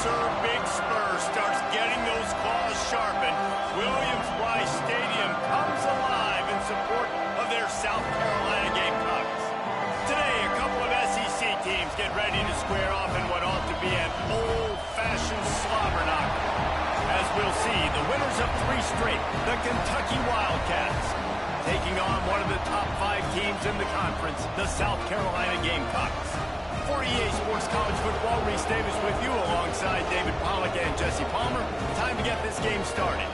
sir, Big Spur starts getting those claws sharpened. Williams-Brice Stadium comes alive in support of their South Carolina Gamecocks. Today, a couple of SEC teams get ready to square off in what ought to be an old-fashioned slobber knocker. As we'll see, the winners of 3 straight, the Kentucky Wildcats, taking on one of the top 5 teams in the conference, the South Carolina Gamecocks. For EA Sports College Football, Reese Davis with you alongside David Pollack and Jesse Palmer. Time to get this game started.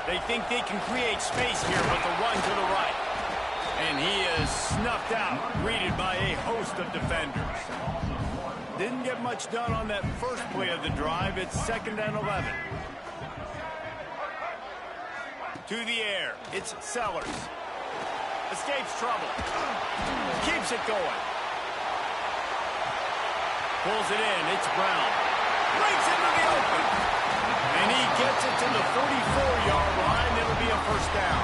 They think they can create space here, but the run to the right. And he is snuffed out, greeted by a host of defenders. Didn't get much done on that first play of the drive. It's 2nd and 11. To the air, it's Sellers. Escapes trouble. Keeps it going. Pulls it in, it's Brown. Breaks into the open. And he gets it to the 44-yard line. It'll be a first down.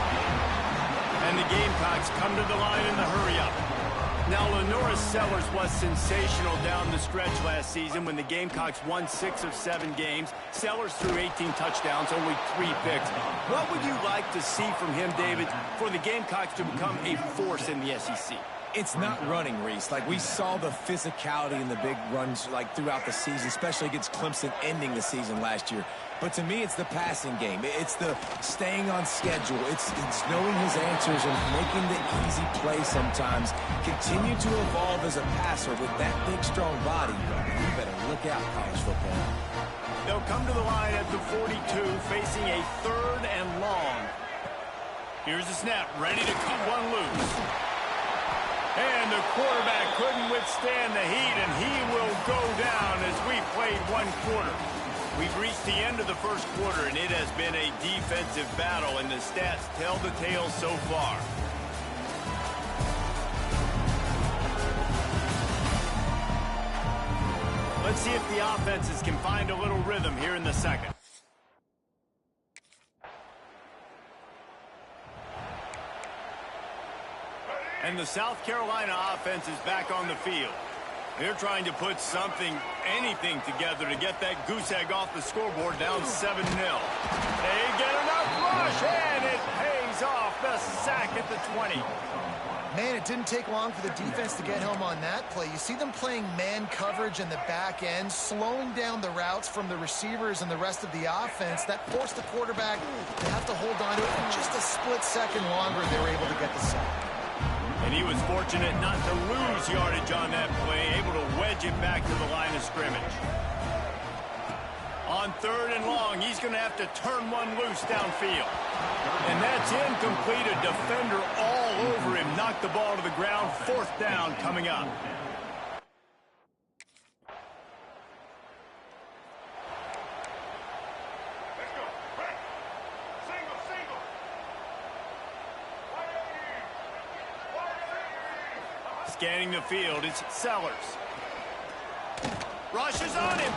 And the Gamecocks come to the line in the hurry-up. Now, Lenora Sellers was sensational down the stretch last season when the Gamecocks won 6 of 7 games. Sellers threw 18 touchdowns, only 3 picks. What would you like to see from him, David, for the Gamecocks to become a force in the SEC? It's not running, Reese. Like, we saw the physicality in the big runs, like, throughout the season, especially against Clemson ending the season last year. But to me, it's the passing game. It's the staying on schedule. It's knowing his answers and making the easy play sometimes. Continue to evolve as a passer with that big, strong body. You better look out, college football. They'll come to the line at the 42, facing a 3rd and long. Here's the snap, ready to cut one loose. And the quarterback couldn't withstand the heat, and he will go down as we played 1 quarter. We've reached the end of the first quarter, and it has been a defensive battle, and the stats tell the tale so far. Let's see if the offenses can find a little rhythm here in the second. And the South Carolina offense is back on the field. They're trying to put something, anything together to get that goose egg off the scoreboard down 7-0. They get enough rush, and it pays off. The sack at the 20. Man, it didn't take long for the defense to get home on that play. You see them playing man coverage in the back end, slowing down the routes from the receivers and the rest of the offense. That forced the quarterback to have to hold on to it for just a split second longer. They were able to get the sack. And he was fortunate not to lose yardage on that play, able to wedge it back to the line of scrimmage. On 3rd and long, he's going to have to turn one loose downfield. And that's incomplete. A defender all over him. Knocked the ball to the ground. 4th down coming up. Scanning the field, it's Sellers. Rushes on him.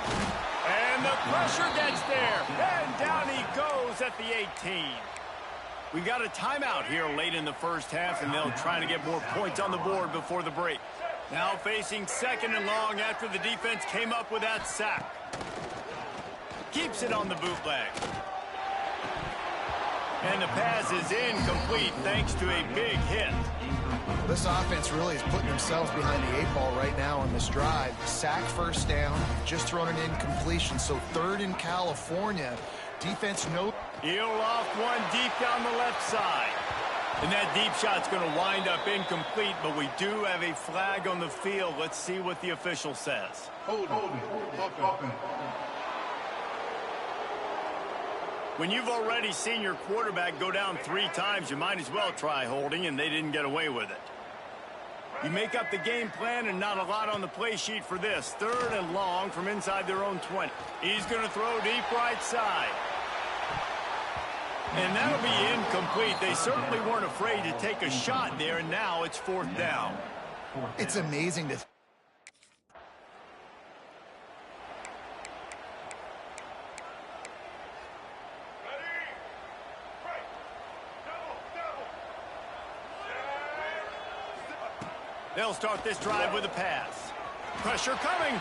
And the pressure gets there. And down he goes at the 18. We got a timeout here late in the first half, and they'll try to get more points on the board before the break. Now facing 2nd and long after the defense came up with that sack. Keeps it on the bootleg. And the pass is incomplete thanks to a big hit. This offense really is putting themselves behind the 8 ball right now on this drive. Sack, 1st down, just thrown an incompletion, so 3rd in California. Defense He'll loft one deep down the left side. And that deep shot's going to wind up incomplete, but we do have a flag on the field. Let's see what the official says. Hold it. When you've already seen your quarterback go down 3 times, you might as well try holding, and they didn't get away with it. You make up the game plan and not a lot on the play sheet for this. 3rd and long from inside their own 20. He's going to throw deep right side. And that'll be incomplete. They certainly weren't afraid to take a shot there, and now it's 4th down. It's amazing to... They'll start this drive with a pass. Pressure coming.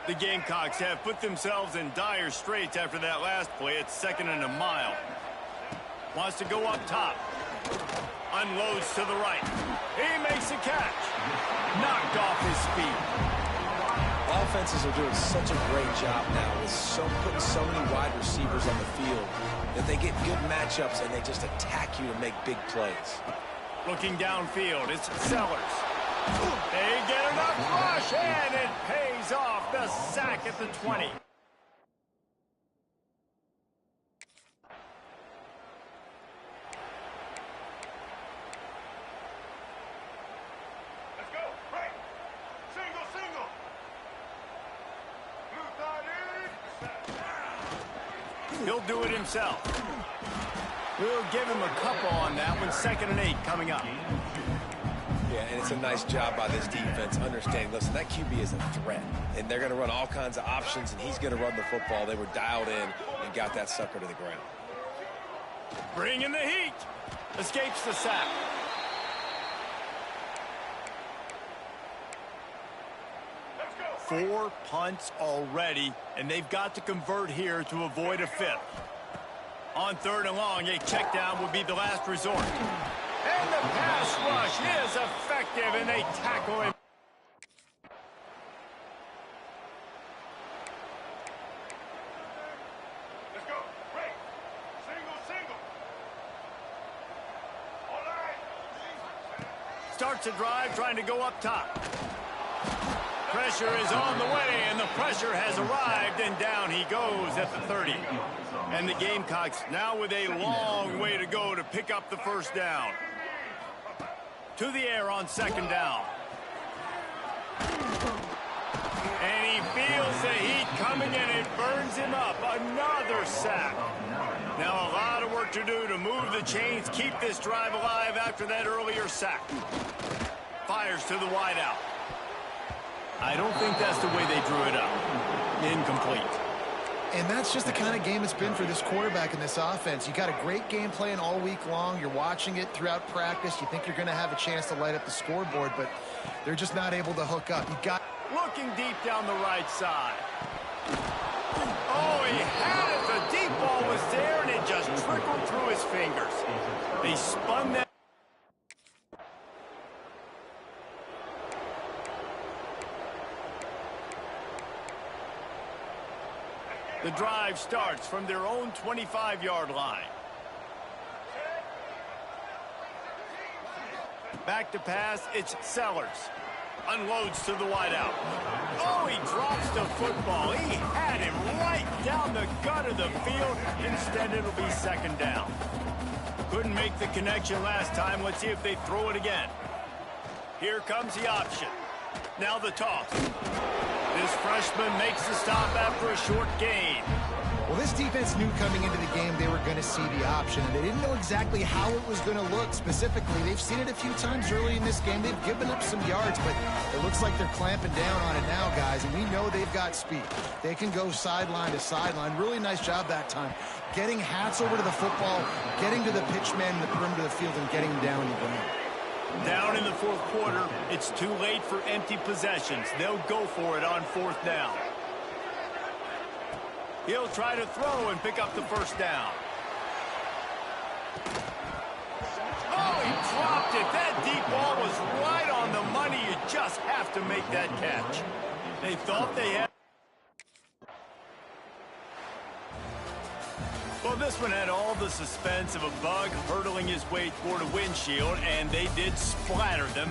The Gamecocks have put themselves in dire straits after that last play. It's 2nd and a mile. Wants to go up top. Unloads to the right. He makes a catch. Knocked off his feet. Offenses are doing such a great job now with putting so many wide receivers on the field that they get good matchups and they just attack you to make big plays. Looking downfield, it's Sellers. They get enough rush, and it pays off. The sack at the 20. He'll do it himself. We'll give him a couple on that one. 2nd and 8 coming up. Yeah, and it's a nice job by this defense understanding, listen, that QB is a threat, and they're going to run all kinds of options, and he's going to run the football. They were dialed in and got that sucker to the ground. Bringing the heat. Escapes the sack. Four punts already, and they've got to convert here to avoid a 5th. On 3rd and long, a check down would be the last resort. And the pass rush is effective, and they tackle him. Let's go. Break. Single. All right. Starts a drive trying to go up top. Pressure is on the way, and the pressure has arrived, and down he goes at the 30. And the Gamecocks now with a long way to go to pick up the 1st down. To the air on 2nd down. And he feels the heat coming, and it burns him up. Another sack. Now a lot of work to do to move the chains, keep this drive alive after that earlier sack. Fires to the wideout. I don't think that's the way they drew it up. Incomplete. And that's just the kind of game it's been for this quarterback in this offense. You got a great game plan all week long. You're watching it throughout practice. You think you're going to have a chance to light up the scoreboard, but they're just not able to hook up. You got looking deep down the right side. Oh, he had it. The deep ball was there, and it just trickled through his fingers. They spun that. The drive starts from their own 25-yard line. Back to pass, it's Sellers. Unloads to the wideout. Oh, he drops the football. He had him right down the gut of the field. Instead, it'll be 2nd down. Couldn't make the connection last time. Let's see if they throw it again. Here comes the option. Now the toss. This freshman makes the stop after a short gain. Well, this defense knew coming into the game they were going to see the option, and they didn't know exactly how it was going to look specifically. They've seen it a few times early in this game. They've given up some yards, but it looks like they're clamping down on it now, guys, and we know they've got speed. They can go sideline to sideline. Really nice job that time. Getting Hats over to the football, getting to the pitch man in the perimeter of the field, and getting him down on the ground. Down in the 4th quarter, it's too late for empty possessions. They'll go for it on 4th down. He'll try to throw and pick up the 1st down. Oh, he dropped it. That deep ball was right on the money. You just have to make that catch. They thought they had... Well, this one had all the suspense of a bug hurtling his way toward a windshield, and they did splatter them.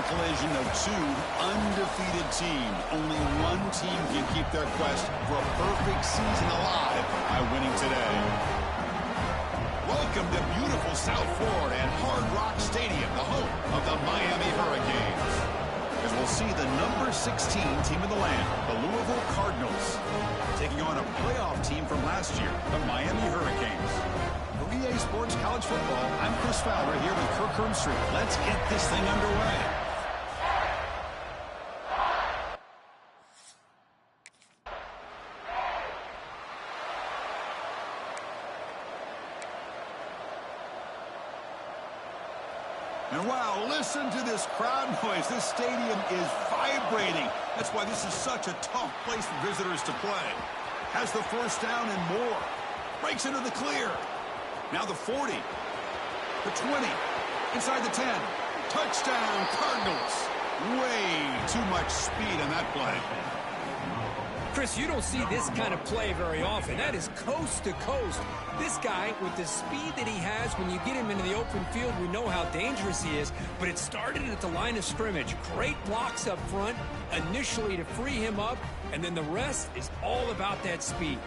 collision of two undefeated teams. Only one team can keep their quest for a perfect season alive by winning today. Welcome to beautiful South Florida and Hard Rock Stadium, the home of the Miami Hurricanes. As we'll see the number 16 team in the land, the Louisville Cardinals, taking on a playoff team from last year, the Miami Hurricanes. For EA Sports College Football, I'm Chris Fowler here with Kirk Hermstreet. Let's get this thing underway. And wow, listen to this crowd noise. This stadium is vibrating. That's why this is such a tough place for visitors to play. Has the first down and more. Breaks into the clear. Now the 40. The 20. Inside the 10. Touchdown, Cardinals. Way too much speed on that play. Chris, you don't see this kind of play very often. That is coast to coast. This guy, with the speed that he has, when you get him into the open field, we know how dangerous he is. But it started at the line of scrimmage. Great blocks up front, initially to free him up, and then the rest is all about that speed.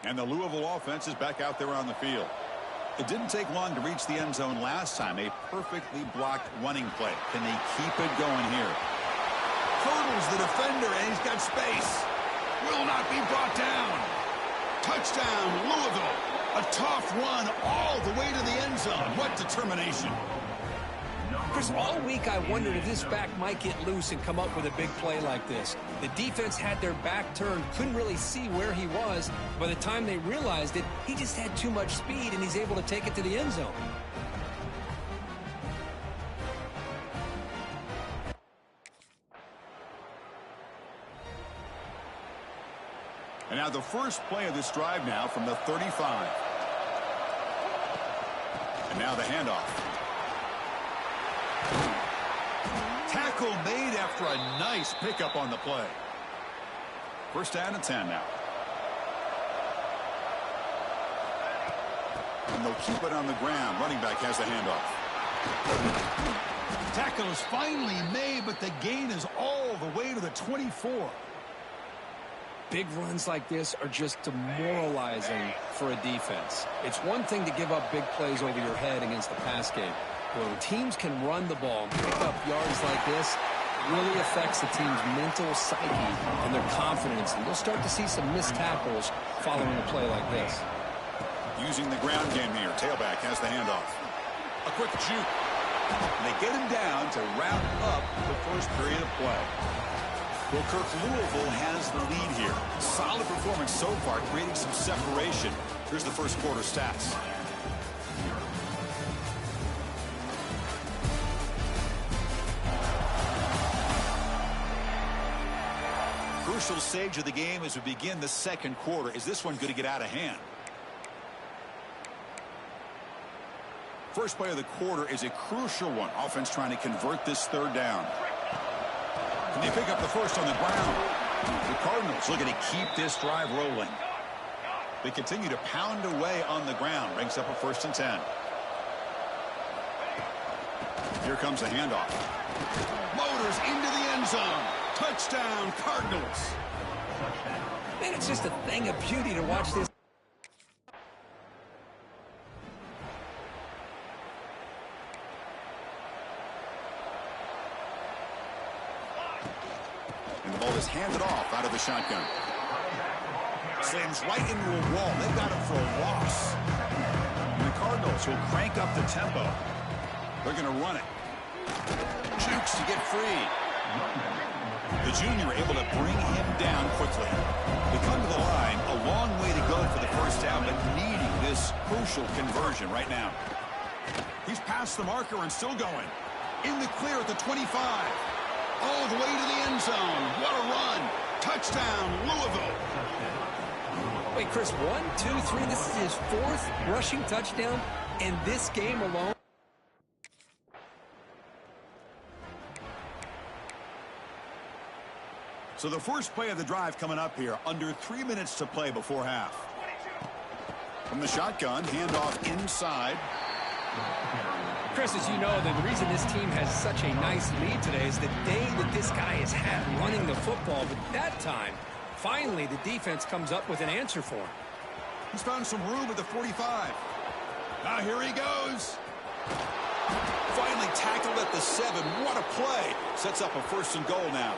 And the Louisville offense is back out there on the field. It didn't take long to reach the end zone last time. A perfectly blocked running play. Can they keep it going here? Hurdles the defender, and he's got space. Will not be brought down. Touchdown, Louisville. A tough run all the way to the end zone. What determination. Chris, all week I wondered if this back might get loose and come up with a big play like this. The defense had their back turned, couldn't really see where he was. By the time they realized it, he just had too much speed, and he's able to take it to the end zone. And now the first play of this drive now from the 35. And now the handoff. Tackle made after a nice pickup on the play. First down and 10 now. And they'll keep it on the ground. Running back has the handoff. Tackle is finally made, but the gain is all the way to the 24. Big runs like this are just demoralizing for a defense. It's one thing to give up big plays over your head against the pass game. When teams can run the ball and pick up yards like this, it really affects the team's mental psyche and their confidence. And you'll start to see some missed tackles following a play like this. Using the ground game here. Tailback has the handoff. A quick juke. And they get him down to wrap up the first period of play. Well, Kirk, Louisville has the lead here. Solid performance so far, creating some separation. Here's the first quarter stats. Crucial stage of the game as we begin the second quarter. Is this one going to get out of hand? First play of the quarter is a crucial one. Offense trying to convert this third down. Can they pick up the first on the ground? The Cardinals looking to keep this drive rolling. They continue to pound away on the ground. Brings up a first and 10. Here comes the handoff. Motors into the end zone. Touchdown, Cardinals. Man, it's just a thing of beauty to watch this. And the ball is handed off out of the shotgun. Slams right into a wall. They've got him for a loss. And the Cardinals will crank up the tempo. They're going to run it. Jukes to get free. The the junior able to bring him down quickly. They come to the line, a long way to go for the first down, but needing this crucial conversion right now. He's past the marker and still going. In the clear at the 25. All the way to the end zone. What a run. Touchdown, Louisville. Wait, Chris, 1, 2, 3. This is his 4th rushing touchdown in this game alone. So the first play of the drive coming up here. Under 3 minutes to play before half. From the shotgun, handoff inside. Chris, as you know, the reason this team has such a nice lead today is the day that this guy has had running the football. But that time, finally, the defense comes up with an answer for him. He's found some room at the 45. Now here he goes. Finally tackled at the 7. What a play. Sets up a 1st and goal now.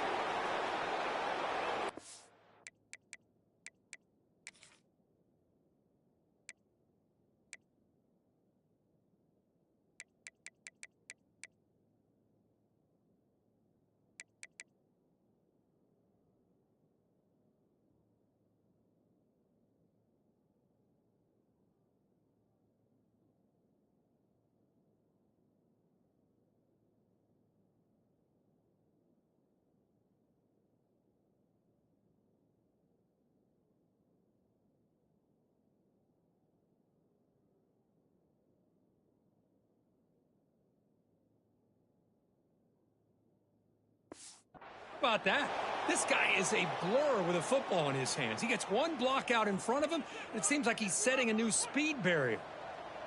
How about that? This guy is a blur with a football in his hands. He gets one block out in front of him. It seems like he's setting a new speed barrier.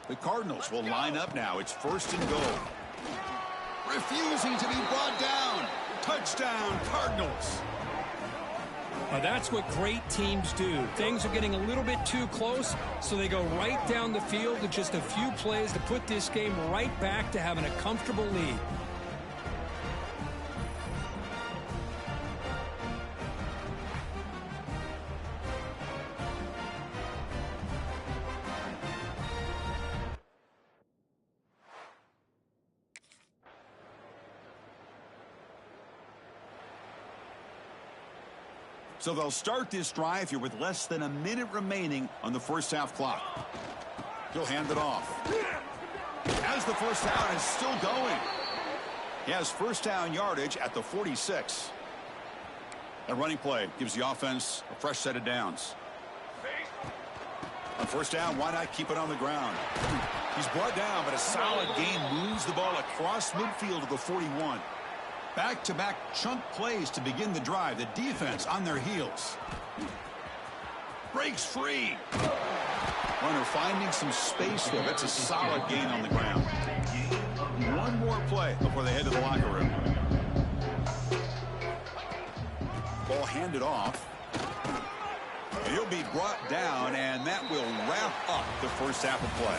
The Cardinals will line up now. It's 1st and goal. Refusing to be brought down. Touchdown, Cardinals. Now that's what great teams do. Things are getting a little bit too close, so they go right down the field with just a few plays to put this game right back to having a comfortable lead. So they'll start this drive here with less than a minute remaining on the first half clock. He'll hand it off. As the first down is still going. He has first down yardage at the 46. A running play gives the offense a fresh set of downs. On first down, why not keep it on the ground? He's brought down, but a solid gain moves the ball across midfield to the 41. Back-to-back chunk plays to begin the drive. The defense on their heels. Breaks free. Runner finding some space there. That's a solid gain on the ground. One more play before they head to the locker room. Ball handed off. And he'll be brought down, and that will wrap up the first half of play.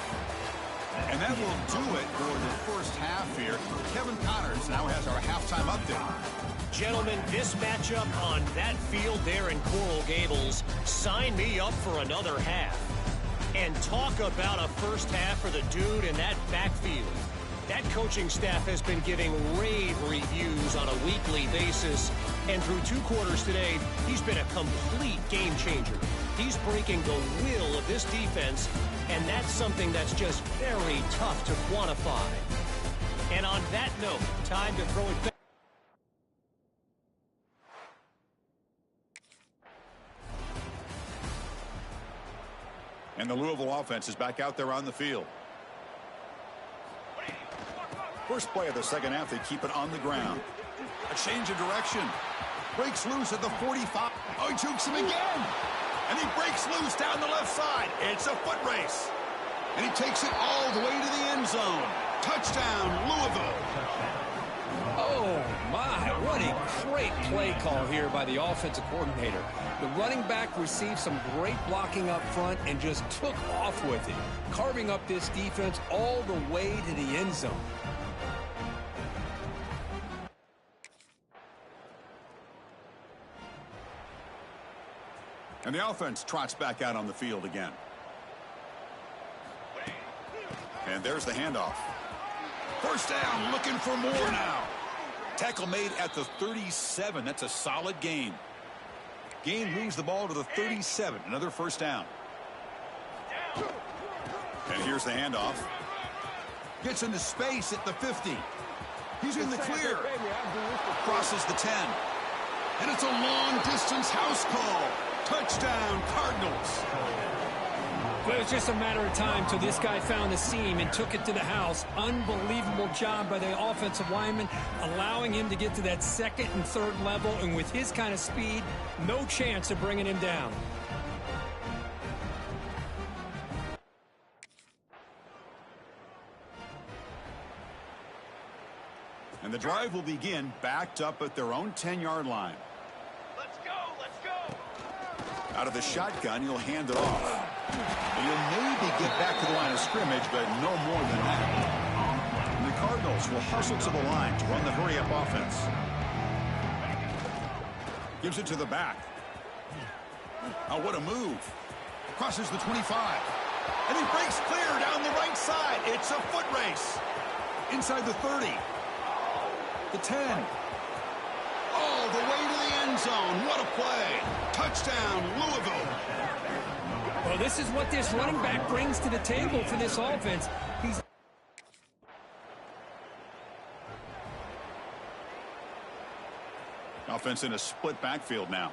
And that will do it for the first half here. Kevin Connors now has our halftime update. Gentlemen, this matchup on that field there in Coral Gables, sign me up for another half. And talk about a first half for the dude in that backfield. That coaching staff has been giving rave reviews on a weekly basis. And through 2 quarters today, he's been a complete game changer. He's breaking the will of this defense, and that's something that's just very tough to quantify. And on that note, time to throw it back. And the Louisville offense is back out there on the field. First play of the second half, they keep it on the ground. A change of direction. Breaks loose at the 45. Oh, he jukes him again. And he breaks loose down the left side. It's a foot race. And he takes it all the way to the end zone. Touchdown, Louisville. Oh, my. What a great play call here by the offensive coordinator. The running back received some great blocking up front and just took off with it, carving up this defense all the way to the end zone. And the offense trots back out on the field again. And there's the handoff. First down, looking for more now. Tackle made at the 37. That's a solid gain. Gain moves the ball to the 37. Another first down. And here's the handoff. Gets into space at the 50. He's in the clear. Crosses the 10. And it's a long-distance house call. Touchdown, Cardinals. Well, it was just a matter of time till this guy found the seam and took it to the house. Unbelievable job by the offensive lineman, allowing him to get to that second and third level. And with his kind of speed, no chance of bringing him down. And the drive will begin backed up at their own 10-yard line. Let's go, let's go. Out of the shotgun, he'll hand it off. He'll maybe get back to the line of scrimmage, but no more than that. And the Cardinals will hustle to the line to run the hurry-up offense. Gives it to the back. Oh, what a move. Crosses the 25. And he breaks clear down the right side. It's a foot race. Inside the 30. The 10. All the way to the end zone. What a play. Touchdown, Louisville. Well, this is what this running back brings to the table for this offense. He's offense in a split backfield now.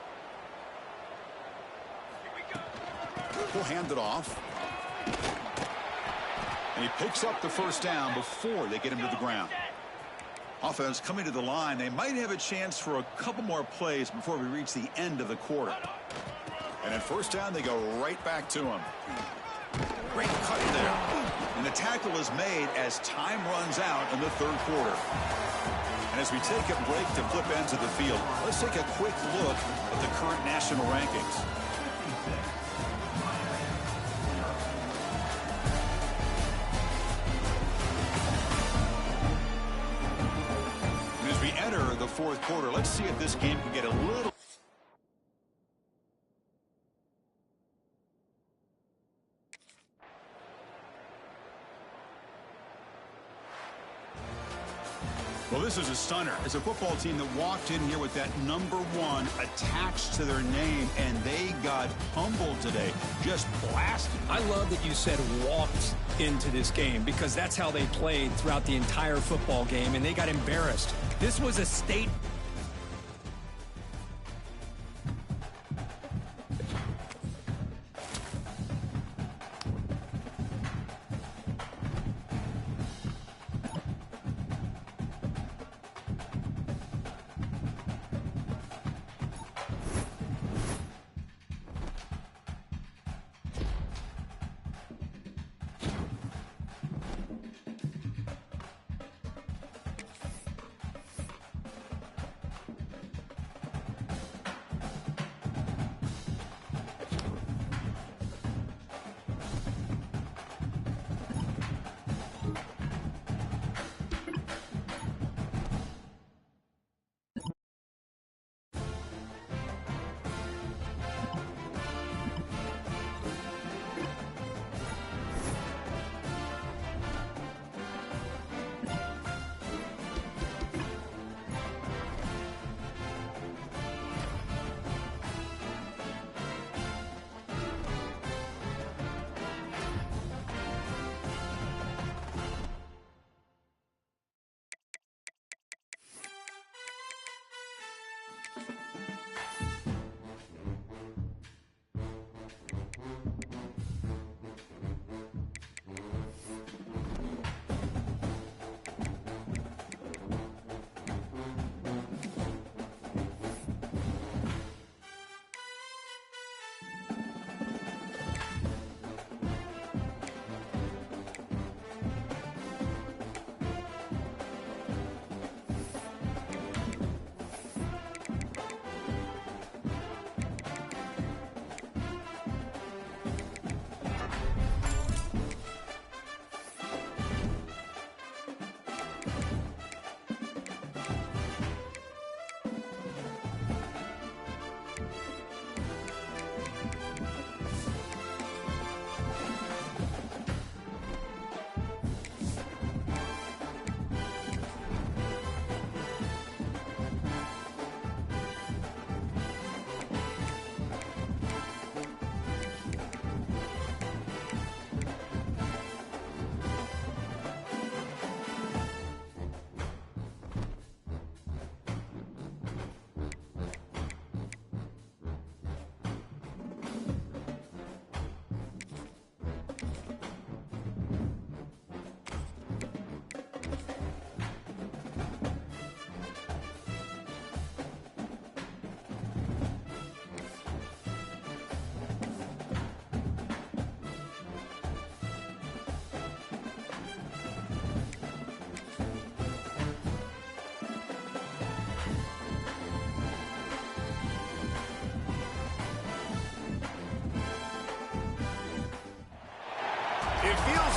He'll hand it off. And he picks up the first down before they get him to the ground. Offense coming to the line. They might have a chance for a couple more plays before we reach the end of the quarter. And at first down, they go right back to him. Great cut there. And the tackle is made as time runs out in the third quarter. And as we take a break to flip ends of the field, let's take a quick look at the current national rankings. And as we enter the fourth quarter, let's see if this game can get a little... Well, this is a stunner. It's a football team that walked in here with that number 1 attached to their name, and they got humbled today. Just blasted. I love that you said walked into this game because that's how they played throughout the entire football game, and they got embarrassed. This was a state.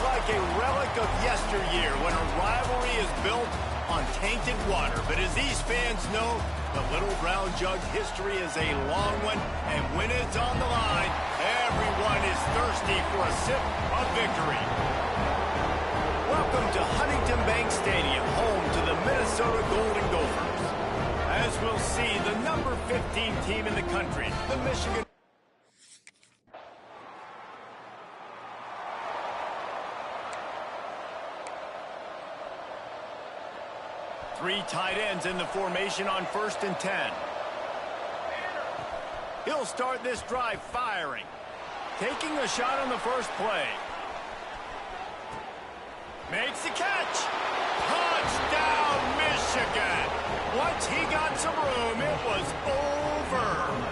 like a relic of yesteryear when a rivalry is built on tainted water. But as these fans know, the Little Brown Jug history is a long one, and when it's on the line, everyone is thirsty for a sip of victory. Welcome to Huntington Bank Stadium, home to the Minnesota Golden Gophers. As we'll see, the number 15 team in the country, the Michigan. Three tight ends in the formation on 1st and 10. He'll start this drive firing. Taking a shot on the first play. Makes the catch. Touchdown, Michigan. Once he got some room, it was over.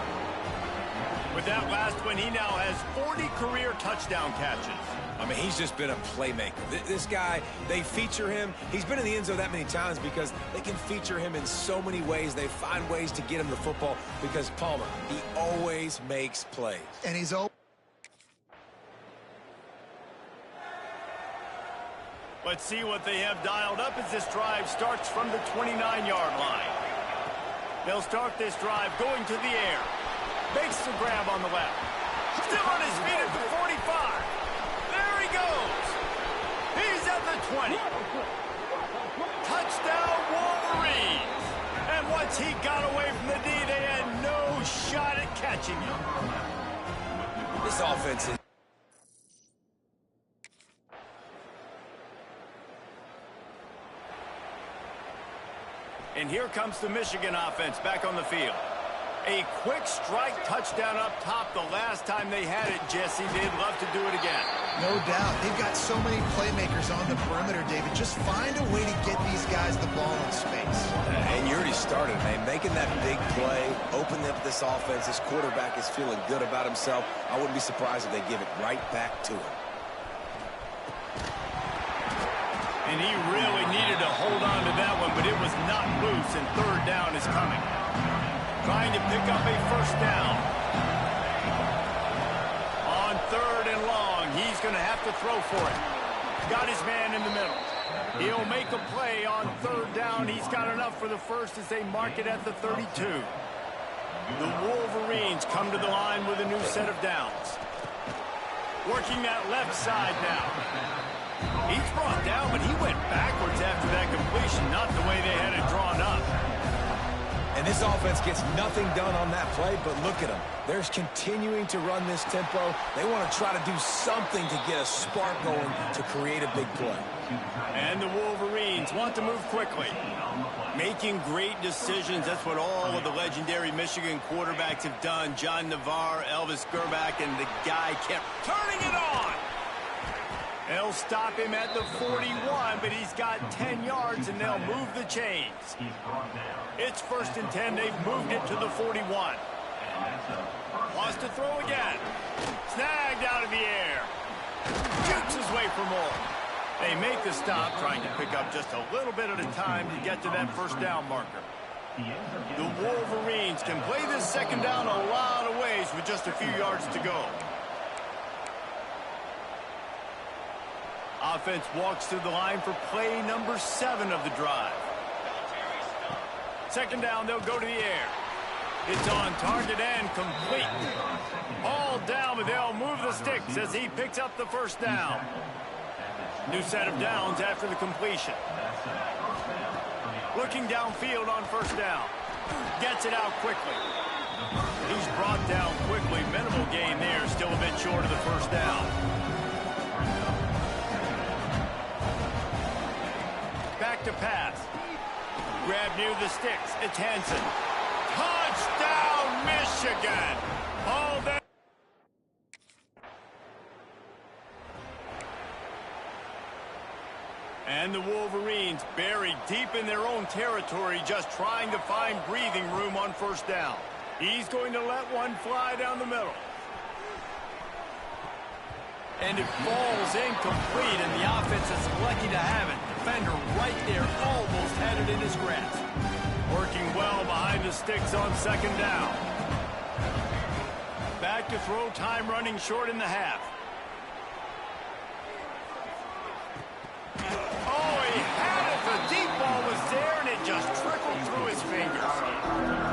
With that last one, he now has 40 career touchdown catches. I mean, he's just been a playmaker. This guy, they feature him. He's been in the end zone that many times because they can feature him in so many ways. They find ways to get him the football because Palmer, he always makes plays. And he's always... Let's see what they have dialed up as this drive starts from the 29-yard line. They'll start this drive going to the air. Makes the grab on the left. Still on his feet at the 45. There he goes. He's at the 20. Touchdown, Wolverines. And once he got away from the D, they had no shot at catching him. This offense is... And here comes the Michigan offense back on the field. A quick strike touchdown up top the last time they had it, Jesse. They'd love to do it again. No doubt. They've got so many playmakers on the perimeter, David. Just find a way to get these guys the ball in space. And you already started, man. Making that big play, opening up this offense. This quarterback is feeling good about himself. I wouldn't be surprised if they give it right back to him. And he really needed to hold on to that one, but it was not loose, and 3rd down is coming. Trying to pick up a 1st down. On 3rd and long, he's going to have to throw for it. Got his man in the middle. He'll make a play on 3rd down. He's got enough for the first as they mark it at the 32. The Wolverines come to the line with a new set of downs. Working that left side now. He's brought down, but he went backwards after that completion, not the way they had it drawn up. And this offense gets nothing done on that play, but look at them. They're continuing to run this tempo. They want to try to do something to get a spark going to create a big play. And the Wolverines want to move quickly. Making great decisions. That's what all of the legendary Michigan quarterbacks have done. John Navarre, Elvis Gerbach, and the guy kept turning it on. They'll stop him at the 41, but he's got 10 yards, and they'll move the chains. It's 1st and 10. They've moved it to the 41. Wants to throw again. Snagged out of the air. Jukes his way for more. They make the stop, trying to pick up just a little bit at a time to get to that 1st down marker. The Wolverines can play this 2nd down a lot of ways with just a few yards to go. Offense walks through the line for play number 7 of the drive. 2nd down, they'll go to the air. It's on target and complete. All down, but they'll move the sticks as he picks up the 1st down. New set of downs after the completion. Looking downfield on 1st down. Gets it out quickly. He's brought down quickly. Minimal gain there, still a bit short of the 1st down. Back to pass. Grab near the sticks. It's Hansen. Touchdown, Michigan! All day. And the Wolverines buried deep in their own territory, just trying to find breathing room on 1st down. He's going to let one fly down the middle. And it falls incomplete, and the offense is lucky to have it. Defender right there, almost had it in his grasp. Working well behind the sticks on 2nd down. Back to throw, time running short in the half. Oh, he had it. The deep ball was there, and it just trickled through his fingers.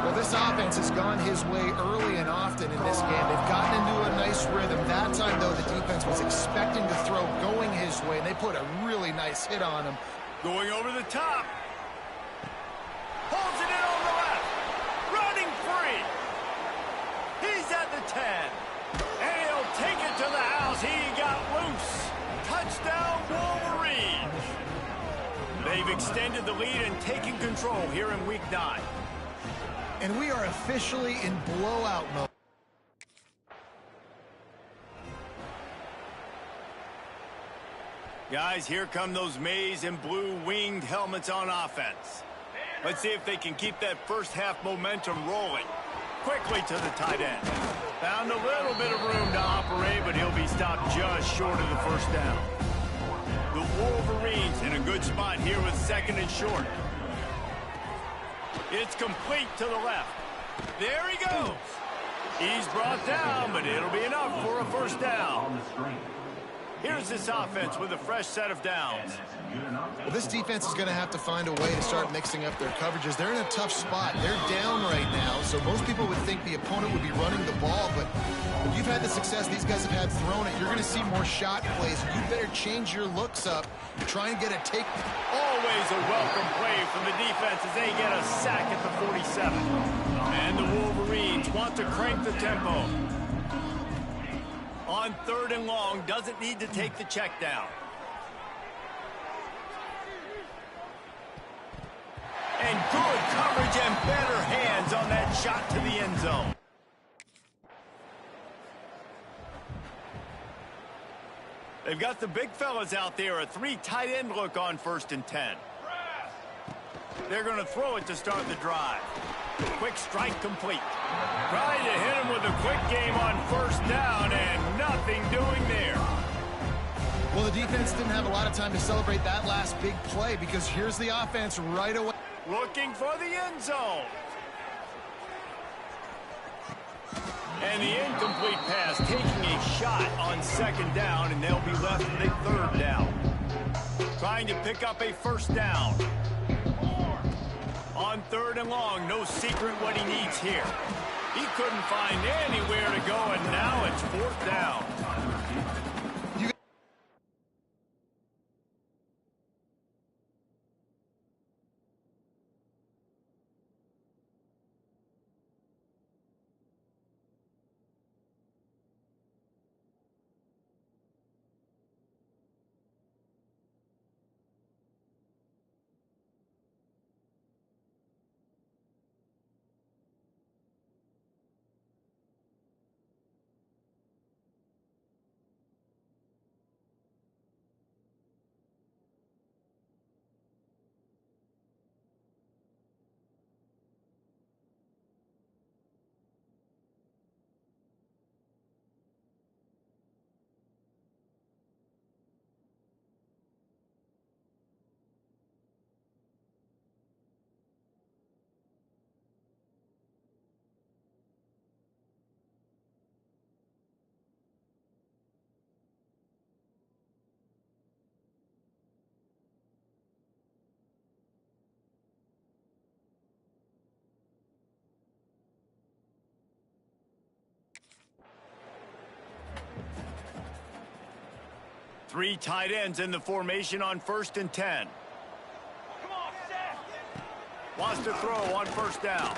Well, this offense has gone his way early and often in this game. They've gotten into a nice rhythm. That time, though, the defense was expecting the throw going his way, and they put a really nice hit on him. Going over the top. Holds it in on the left. Running free. He's at the 10. And he'll take it to the house. He got loose. Touchdown, Wolverines. They've extended the lead and taken control here in Week 9. And we are officially in blowout mode. Guys, here come those maize and blue winged helmets on offense. Let's see if they can keep that first half momentum rolling. Quickly to the tight end. Found a little bit of room to operate, but he'll be stopped just short of the first down. The Wolverines in a good spot here with second and short. It's complete to the left. There he goes. He's brought down, but it'll be enough for a first down. Here's this offense with a fresh set of downs. Well, this defense is going to have to find a way to start mixing up their coverages. They're in a tough spot. They're down right now, so most people would think the opponent would be running the ball, but when you've had the success these guys have had throwing it, you're going to see more shot plays. You better change your looks up. Try and get a take. Always a welcome play from the defense as they get a sack at the 47. And the Wolverines want to crank the tempo. On third and long, doesn't need to take the check down. And good coverage and better hands on that shot to the end zone. They've got the big fellas out there, a 3 tight end look on 1st and 10. They're going to throw it to start the drive. Quick strike complete. Trying to hit him with a quick game on 1st down and nothing doing there. Well, the defense didn't have a lot of time to celebrate that last big play because here's the offense right away. Looking for the end zone. And the incomplete pass taking a shot on 2nd down, and they'll be left with a 3rd down. Trying to pick up a 1st down. On 3rd and long, no secret what he needs here. He couldn't find anywhere to go, and now it's 4th down. Three tight ends in the formation on 1st and 10. Wants to throw on 1st down.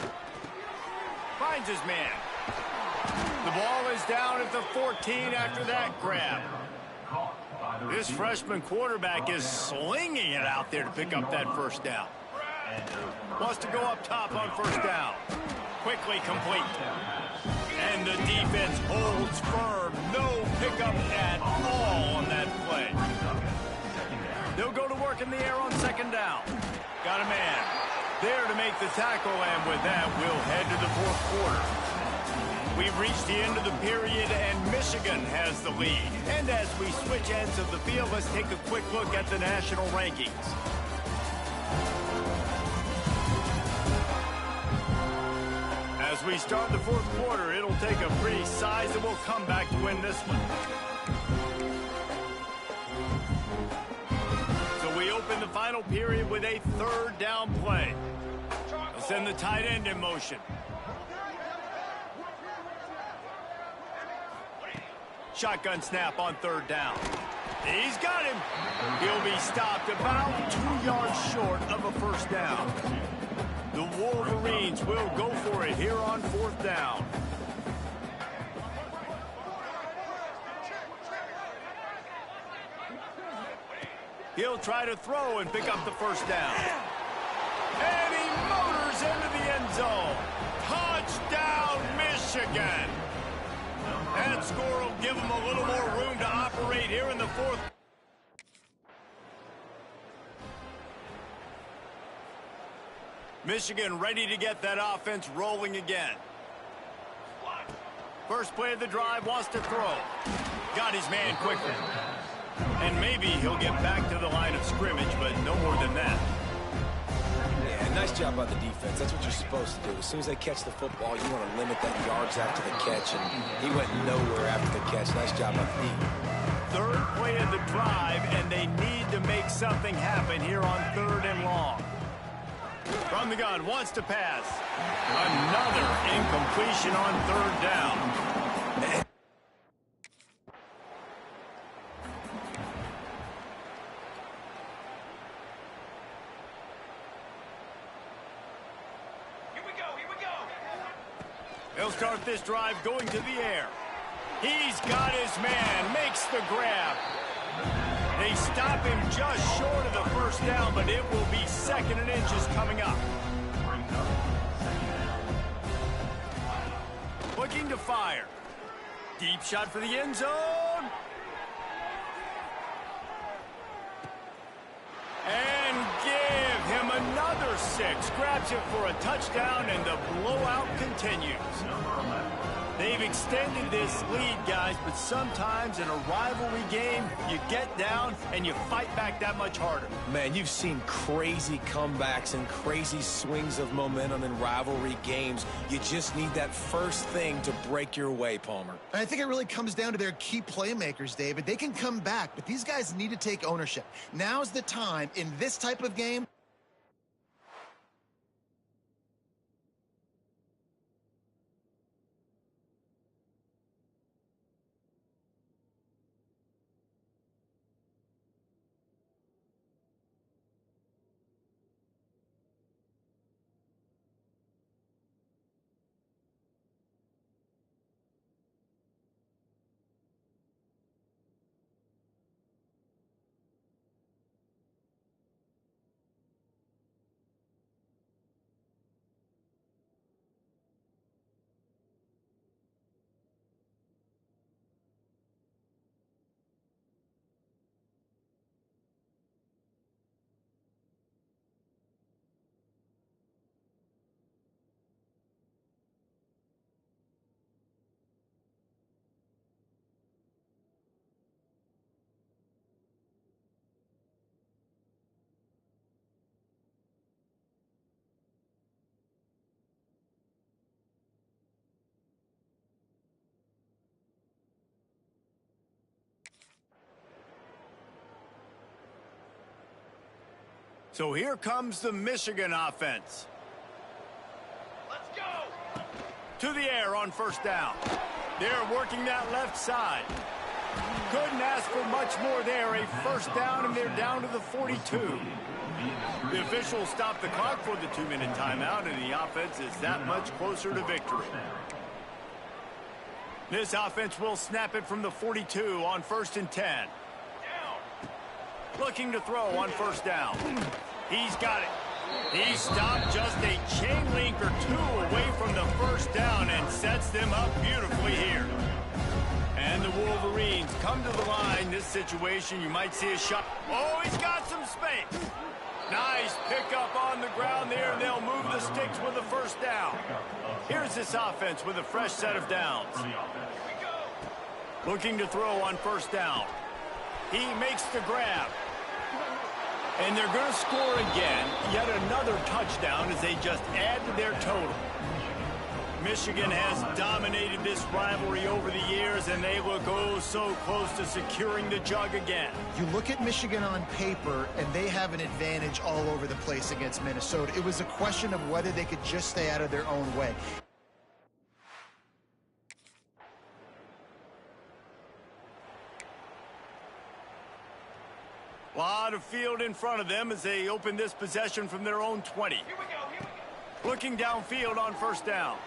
Finds his man. The ball is down at the 14 after that grab. This freshman quarterback is slinging it out there to pick up that 1st down. Wants to go up top on 1st down. Quickly complete. And the defense holds firm. No pickup at all on that play. They'll go to work in the air on 2nd down. Got a man there to make the tackle, and with that, we'll head to the 4th quarter. We've reached the end of the period, and Michigan has the lead. And as we switch ends of the field, let's take a quick look at the national rankings. As we start the 4th quarter, it'll take a pretty sizable comeback to win this one. So open the final period with a third down play. They'll send the tight end in motion. Shotgun snap on third down. He's got him. He'll be stopped about 2 yards short of a first down. The Wolverines will go for it here on fourth down. He'll try to throw and pick up the first down. And he motors into the end zone. Touchdown, Michigan. That score will give them a little more room to operate here in the fourth. Michigan ready to get that offense rolling again. First play of the drive, wants to throw. Got his man quickly. And maybe he'll get back to the line of scrimmage, but no more than that. Yeah, nice job by the defense. That's what you're supposed to do. As soon as they catch the football, you want to limit that yards after the catch, and he went nowhere after the catch. Nice job by the D. Third play of the drive, and they need to make something happen here on third and long. From the gun, wants to pass. Another incompletion on third down. He'll start this drive going to the air. He's got his man, makes the grab. They stop him just short of the first down, but it will be second and inches coming up. Looking to fire. Deep shot for the end zone. And give him another 6. Grabs it for a touchdown, and the blowout continues. They've extended this lead, guys, but sometimes in a rivalry game, you get down and you fight back that much harder. Man, you've seen crazy comebacks and crazy swings of momentum in rivalry games. You just need that first thing to break your way, Palmer. And I think it really comes down to their key playmakers, David. They can come back, but these guys need to take ownership. Now's the time in this type of game. So here comes the Michigan offense. Let's go! To the air on first down. They're working that left side. Couldn't ask for much more there. A first down, and they're down to the 42. The officials stopped the clock for the 2-minute timeout, and the offense is that much closer to victory. This offense will snap it from the 42 on 1st and 10. Looking to throw on first down. He's got it. He stopped just a chain link or two away from the first down and sets them up beautifully here. And the Wolverines come to the line. This situation, you might see a shot. Oh, he's got some space. Nice pickup on the ground there, and they'll move the sticks with the first down. Here's this offense with a fresh set of downs. Looking to throw on first down. He makes the grab. And they're going to score again. Yet another touchdown as they just add to their total. Michigan has dominated this rivalry over the years, and they look oh so close to securing the jug again. You look at Michigan on paper, and they have an advantage all over the place against Minnesota. It was a question of whether they could just stay out of their own way. A lot of field in front of them as they open this possession from their own 20. Looking downfield on first down.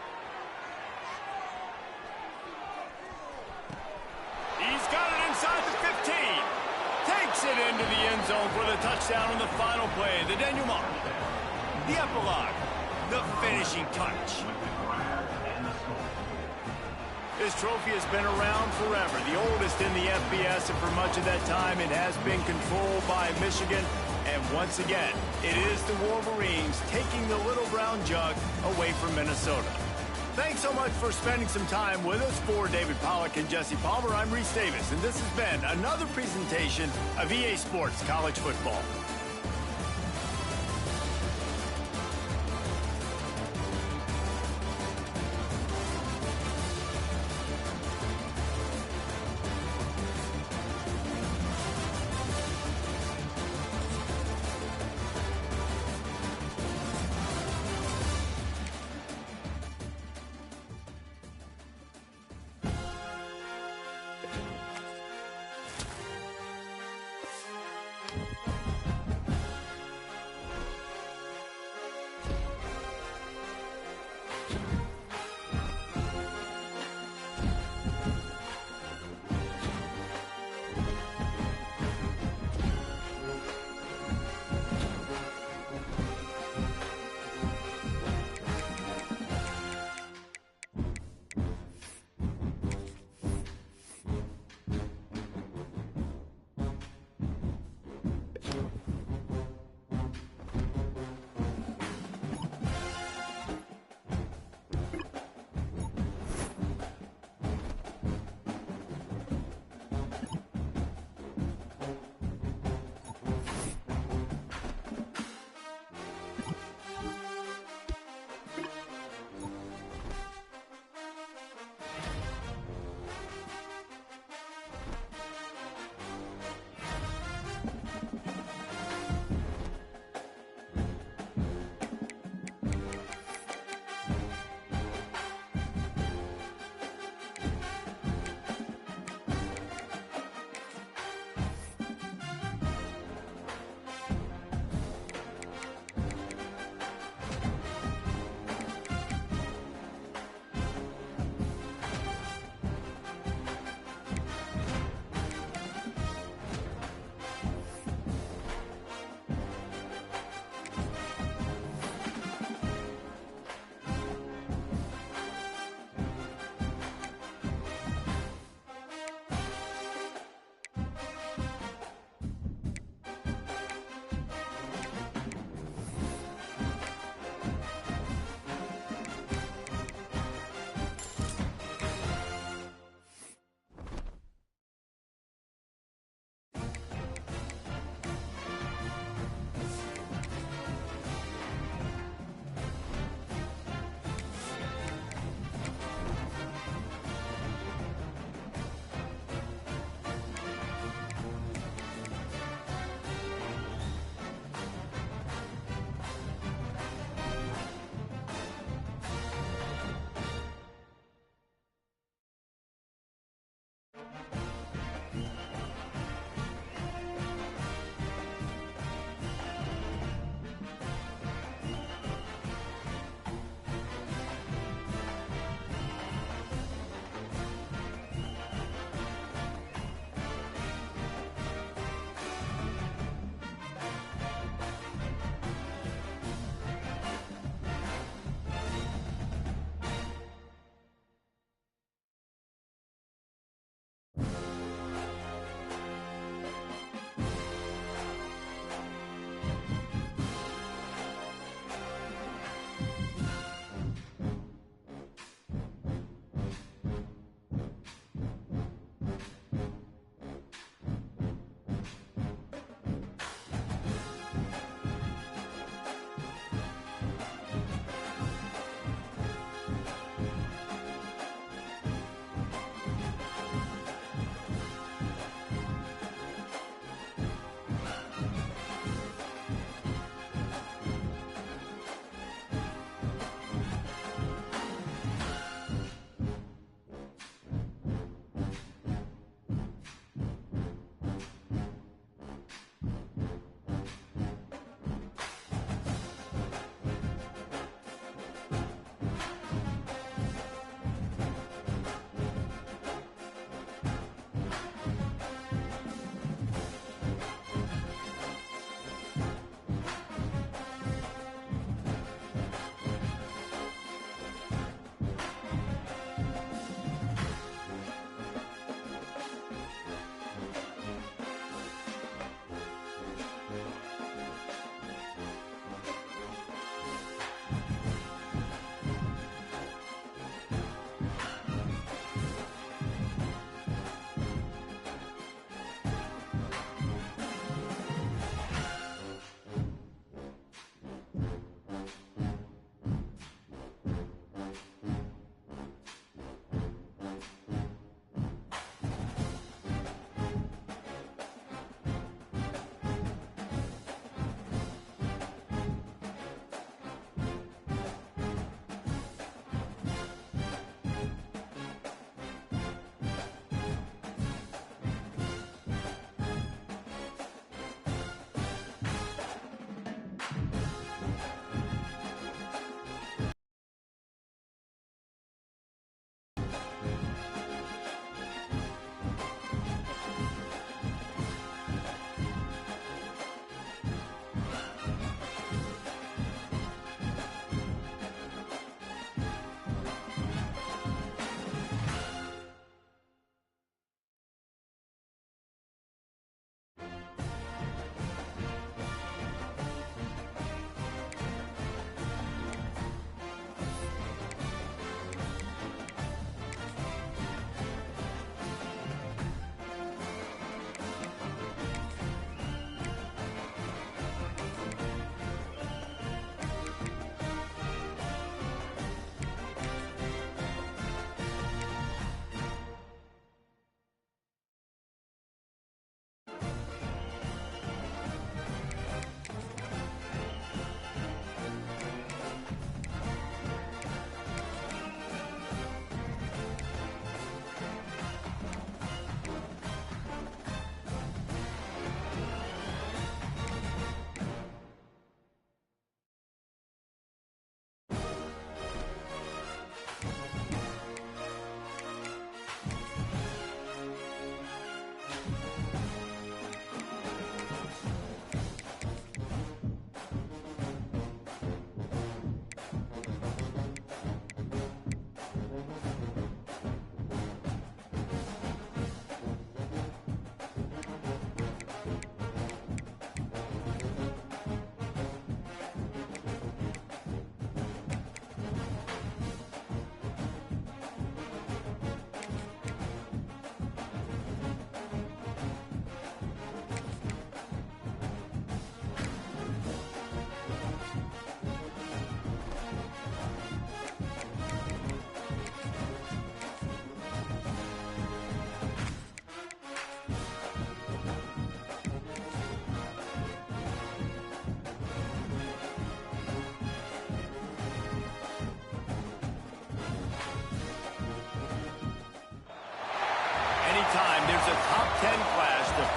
He's got it inside the 15. Takes it into the end zone for the touchdown on the final play. The denouement. The epilogue. The finishing touch. This trophy has been around forever, the oldest in the FBS, and for much of that time it has been controlled by Michigan. And once again, it is the Wolverines taking the little brown jug away from Minnesota. Thanks so much for spending some time with us. For David Pollack and Jesse Palmer, I'm Reese Davis, and this has been another presentation of EA Sports College Football.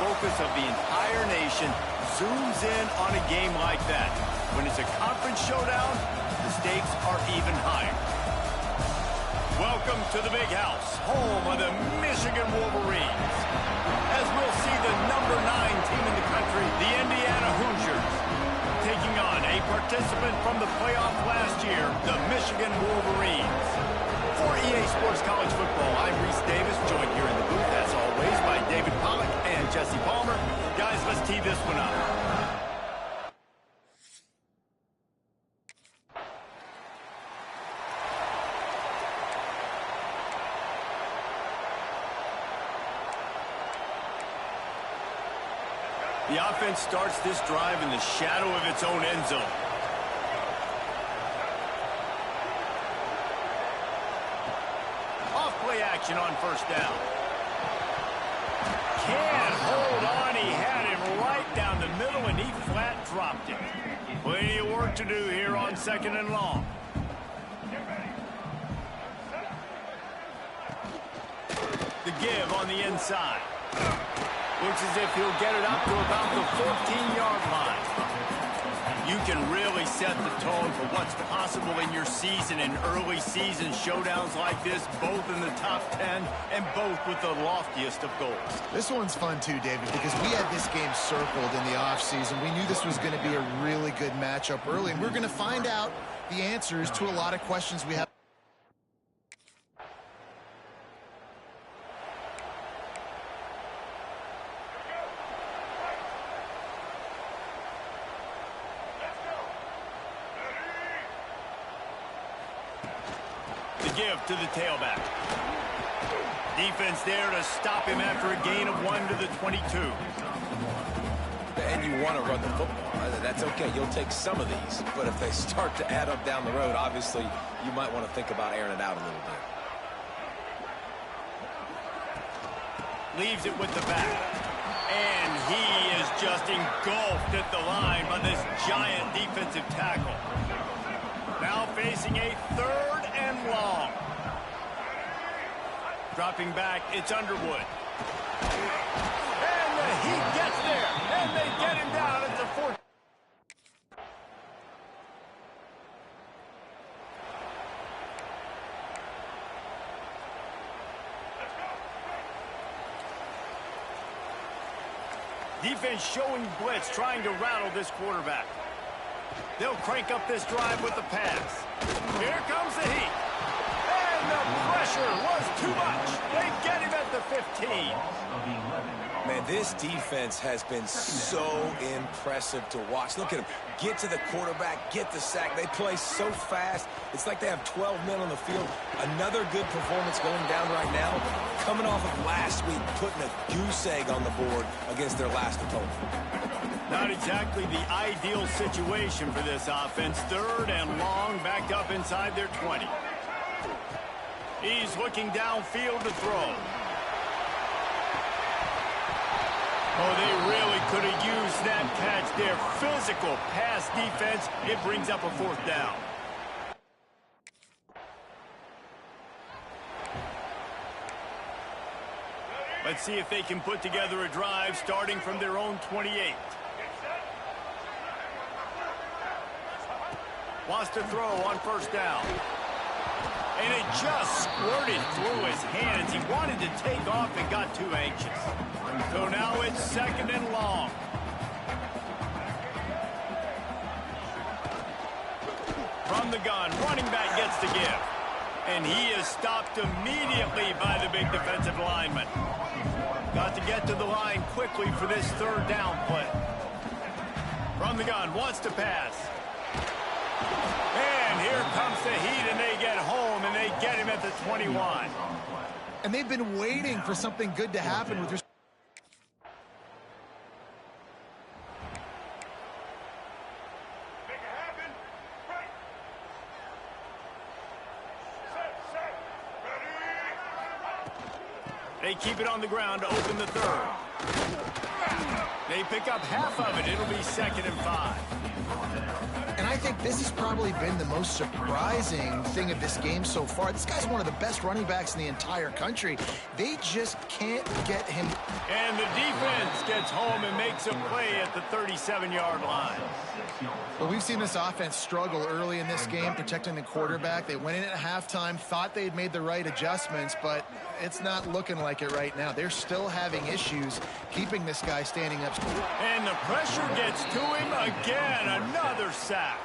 focus of the entire nation zooms in on a game like that. When it's a conference showdown, the stakes are even higher. Welcome to the Big House, home of the Michigan Wolverines. As we'll see the number 9 team in the country, the Indiana Hoosiers, taking on a participant from the playoff last year, the Michigan Wolverines. For EA Sports College Football, I'm Reese Davis, joined here in the booth, as always, by David Pollack and Jesse Palmer. Guys, let's tee this one up. The offense starts this drive in the shadow of its own end zone. Off-play action on first down. Can't hold on. He had him right down the middle, and he flat dropped it. Plenty of work to do here on 2nd and long. The give on the inside. Looks as if he'll get it up to about the 14-yard line. You can really set the tone for what's possible in your season in early season showdowns like this, both in the top 10 and both with the loftiest of goals. This one's fun too, David, because we had this game circled in the offseason. We knew this was going to be a really good matchup early, and we're going to find out the answers to a lot of questions we have. Give to the tailback. Defense there to stop him after a gain of 1 to the 22. And you want to run the football. That's okay. You'll take some of these. But if they start to add up down the road, obviously, you might want to think about airing it out a little bit. Leaves it with the back. And he is just engulfed at the line by this giant defensive tackle. Now facing a 3rd and long. Dropping back, it's Underwood. And the Heat gets there, and they get him down at the 4th. Defense showing blitz, trying to rattle this quarterback. They'll crank up this drive with the pass. Here comes the Heat. And the pressure was too much. They get him at the 15. Man, this defense has been so impressive to watch. Look at them. Get to the quarterback, get the sack. They play so fast. It's like they have 12 men on the field. Another good performance going down right now. Coming off of last week, putting a goose egg on the board against their last opponent. Not exactly the ideal situation for this offense. 3rd and long, backed up inside their 20. He's looking downfield to throw. Oh, they really could have used that catch there. Physical pass defense. It brings up a 4th down. Let's see if they can put together a drive starting from their own 28. Wants to throw on first down. And it just squirted through his hands. He wanted to take off and got too anxious. So now it's 2nd and long. From the gun, running back gets the give. And he is stopped immediately by the big defensive lineman. Got to get to the line quickly for this 3rd down play. From the gun, wants to pass. And here comes the Heat, and they get home, and they get him at the 21. And they've been waiting for something good to happen with respect. They keep it on the ground to open the 3rd. They pick up half of it. It'll be 2nd and 5. And I think this has probably been the most surprising thing of this game so far. This guy's one of the best running backs in the entire country. They just can't get him. And the defense gets home and makes a play at the 37-yard line. Well, we've seen this offense struggle early in this game protecting the quarterback. They went in at halftime, thought they had made the right adjustments, but it's not looking like it right now. They're still having issues keeping this guy standing up. And the pressure gets to him again. Another sack.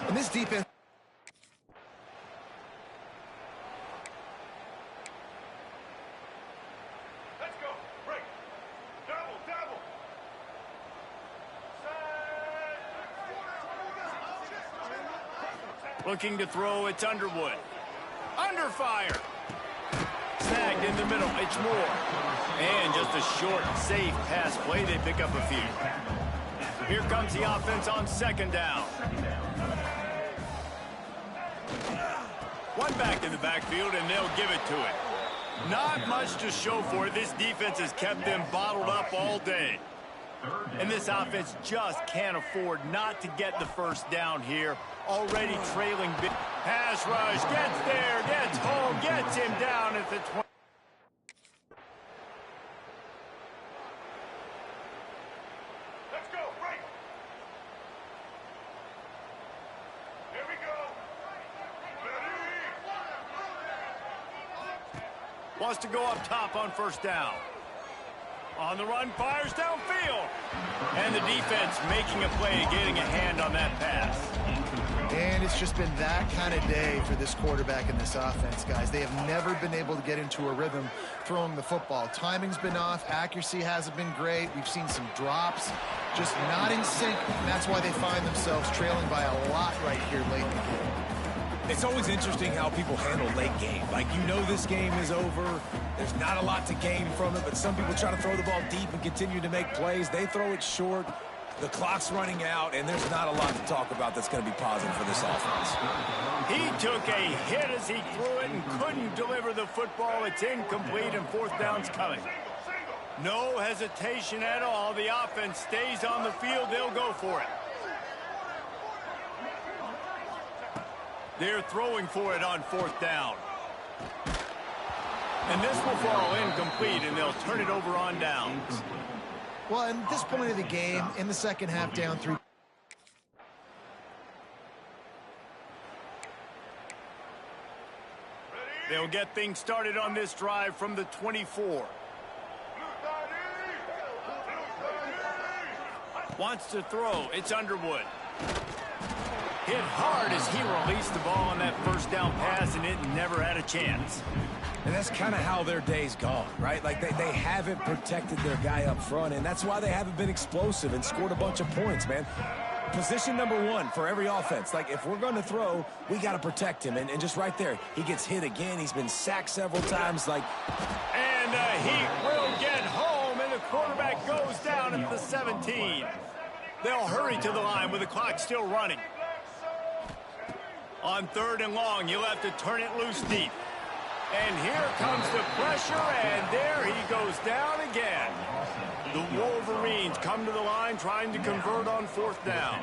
And this defense. Let's go. Break. Double. Looking to throw, it's Underwood. Under fire. Snagged in the middle, it's Moore. And just a short, safe pass play, they pick up a few. Here comes the offense on second down. One back in the backfield, and they'll give it to it. Not much to show for it. This defense has kept them bottled up all day. And this offense just can't afford not to get the first down here. Already trailing big. Pass rush, gets there, gets home, gets him down at the 20. Let's go. Break. Here we go. Ready. Wants to go up top on first down. On the run, fires downfield. And the defense making a play, getting a hand on that pass. And it's just been that kind of day for this quarterback and this offense, guys. They have never been able to get into a rhythm throwing the football. Timing's been off. Accuracy hasn't been great. We've seen some drops, just not in sync. And that's why they find themselves trailing by a lot right here late in the game. It's always interesting how people handle late game. Like, you know this game is over. There's not a lot to gain from it, but some people try to throw the ball deep and continue to make plays. They throw it short. The clock's running out, and there's not a lot to talk about that's going to be positive for this offense. He took a hit as he threw it and couldn't deliver the football. It's incomplete, and fourth down's coming. No hesitation at all. The offense stays on the field. They'll go for it. They're throwing for it on fourth down. And this will fall incomplete, and they'll turn it over on downs. Well, at this point of the game, in the second half, down 3. They'll get things started on this drive from the 24. Wants to throw. It's Underwood. Hit hard as he released the ball on that first down pass, and it never had a chance. And that's kind of how their day's gone, right? Like, they haven't protected their guy up front, and that's why they haven't been explosive and scored a bunch of points, man. Position number one for every offense. Like, if we're going to throw, we got to protect him. And just right there, he gets hit again. He's been sacked several times. And he will get home, and the quarterback goes down at the 17. They'll hurry to the line with the clock still running. On third and long, you'll have to turn it loose deep. And here comes the pressure, and there he goes down again. The Wolverines come to the line trying to convert on fourth down.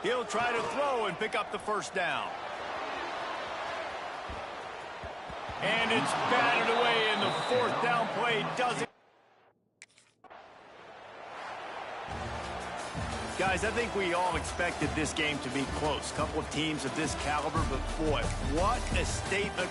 He'll try to throw and pick up the first down. And it's batted away, and the fourth down play doesn't. Guys, I think we all expected this game to be close. Couple of teams of this caliber, but boy, what a statement.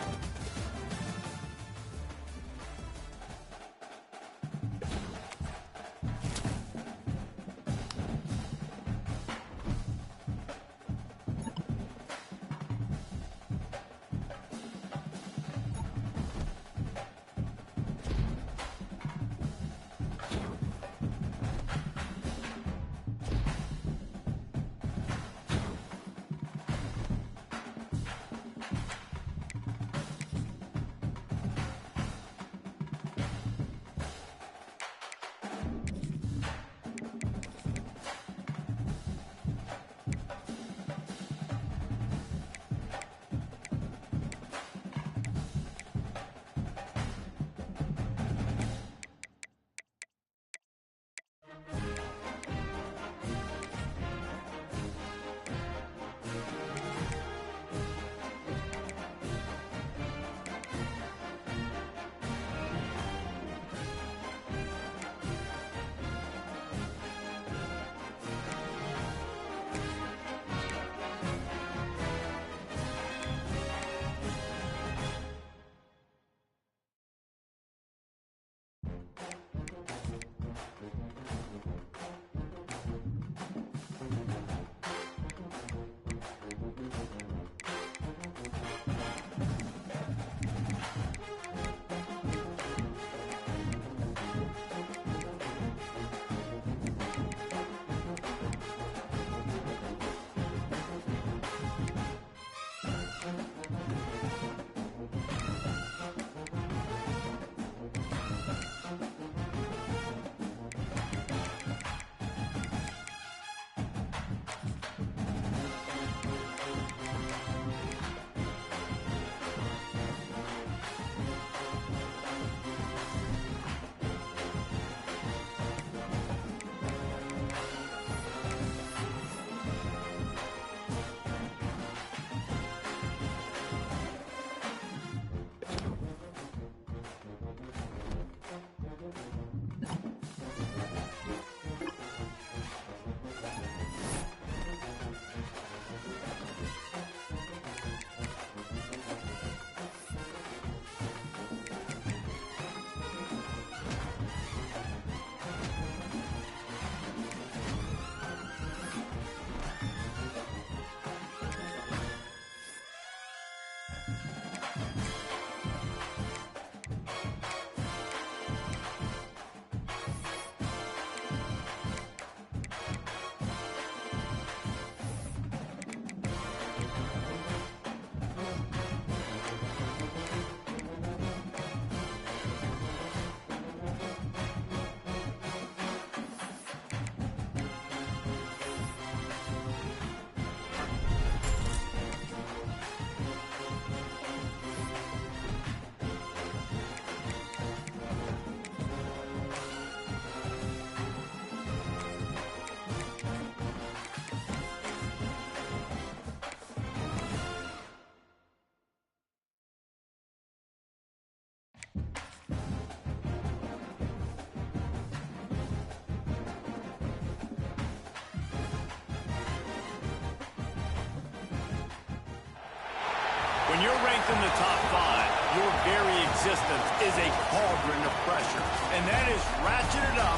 within the top 5, your very existence is a cauldron of pressure. And that is ratcheted up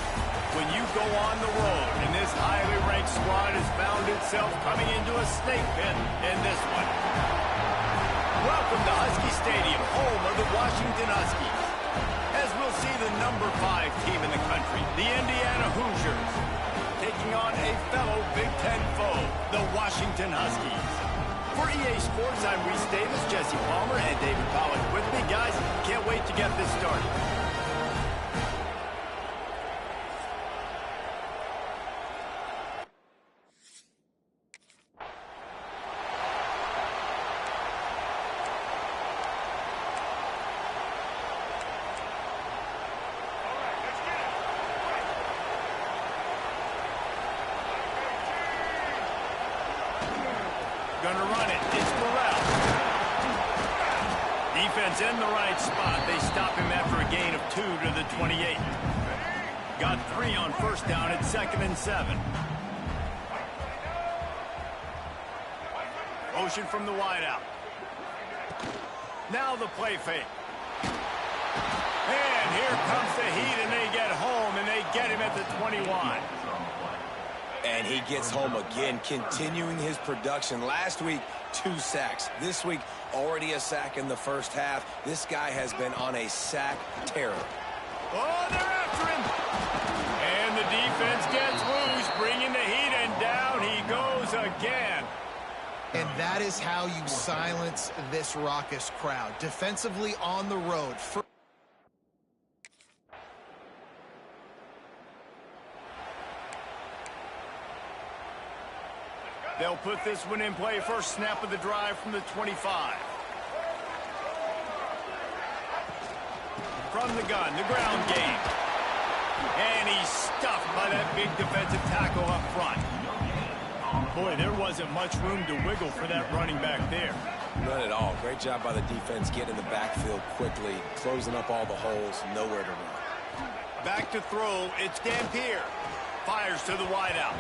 when you go on the road. And this highly ranked squad has found itself coming into a snake pit in this one. Welcome to Husky Stadium, home of the Washington Huskies. As we'll see the number 5 team in the country, the Indiana Hoosiers, taking on a fellow Big Ten foe, the Washington Huskies. For EA Sports, I'm Reese Davis, Jesse Palmer, and David Pollack with me. Guys, can't wait to get this started. Gonna run it. It's Burrell. Defense in the right spot. They stop him after a gain of 2 to the 28. Got 3 on first down at 2nd and 7. Motion from the wideout. Now the play fake. And here comes the heat, and they get home, and they get him at the 21. And he gets home again, continuing his production. Last week, 2 sacks. This week, already a sack in the first half. This guy has been on a sack terror. Oh, they're after him. And the defense gets loose, bringing the heat, and down he goes again. And that is how you silence this raucous crowd. Defensively on the road. They'll put this one in play. First snap of the drive from the 25. From the gun, the ground game. And he's stuffed by that big defensive tackle up front. Boy, there wasn't much room to wiggle for that running back there. None at all. Great job by the defense getting in the backfield quickly, closing up all the holes, nowhere to run. Back to throw, it's Dampier. Fires to the wideout.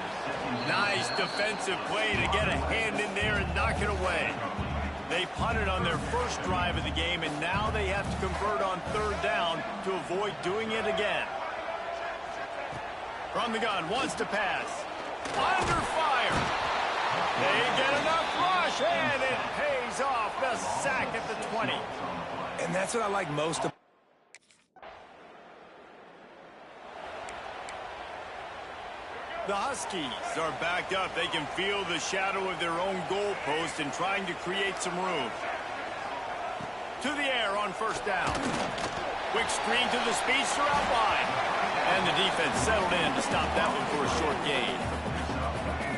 Nice defensive play to get a hand in there and knock it away. They punted on their first drive of the game, and now they have to convert on 3rd down to avoid doing it again. From the gun, wants to pass. Under fire. They get enough rush, and it pays off. The sack at the 20. And that's what I like most about the Huskies are backed up. They can feel the shadow of their own goalpost and trying to create some room. To the air on 1st down. Quick screen to the speedster out wide. And the defense settled in to stop that one for a short gain.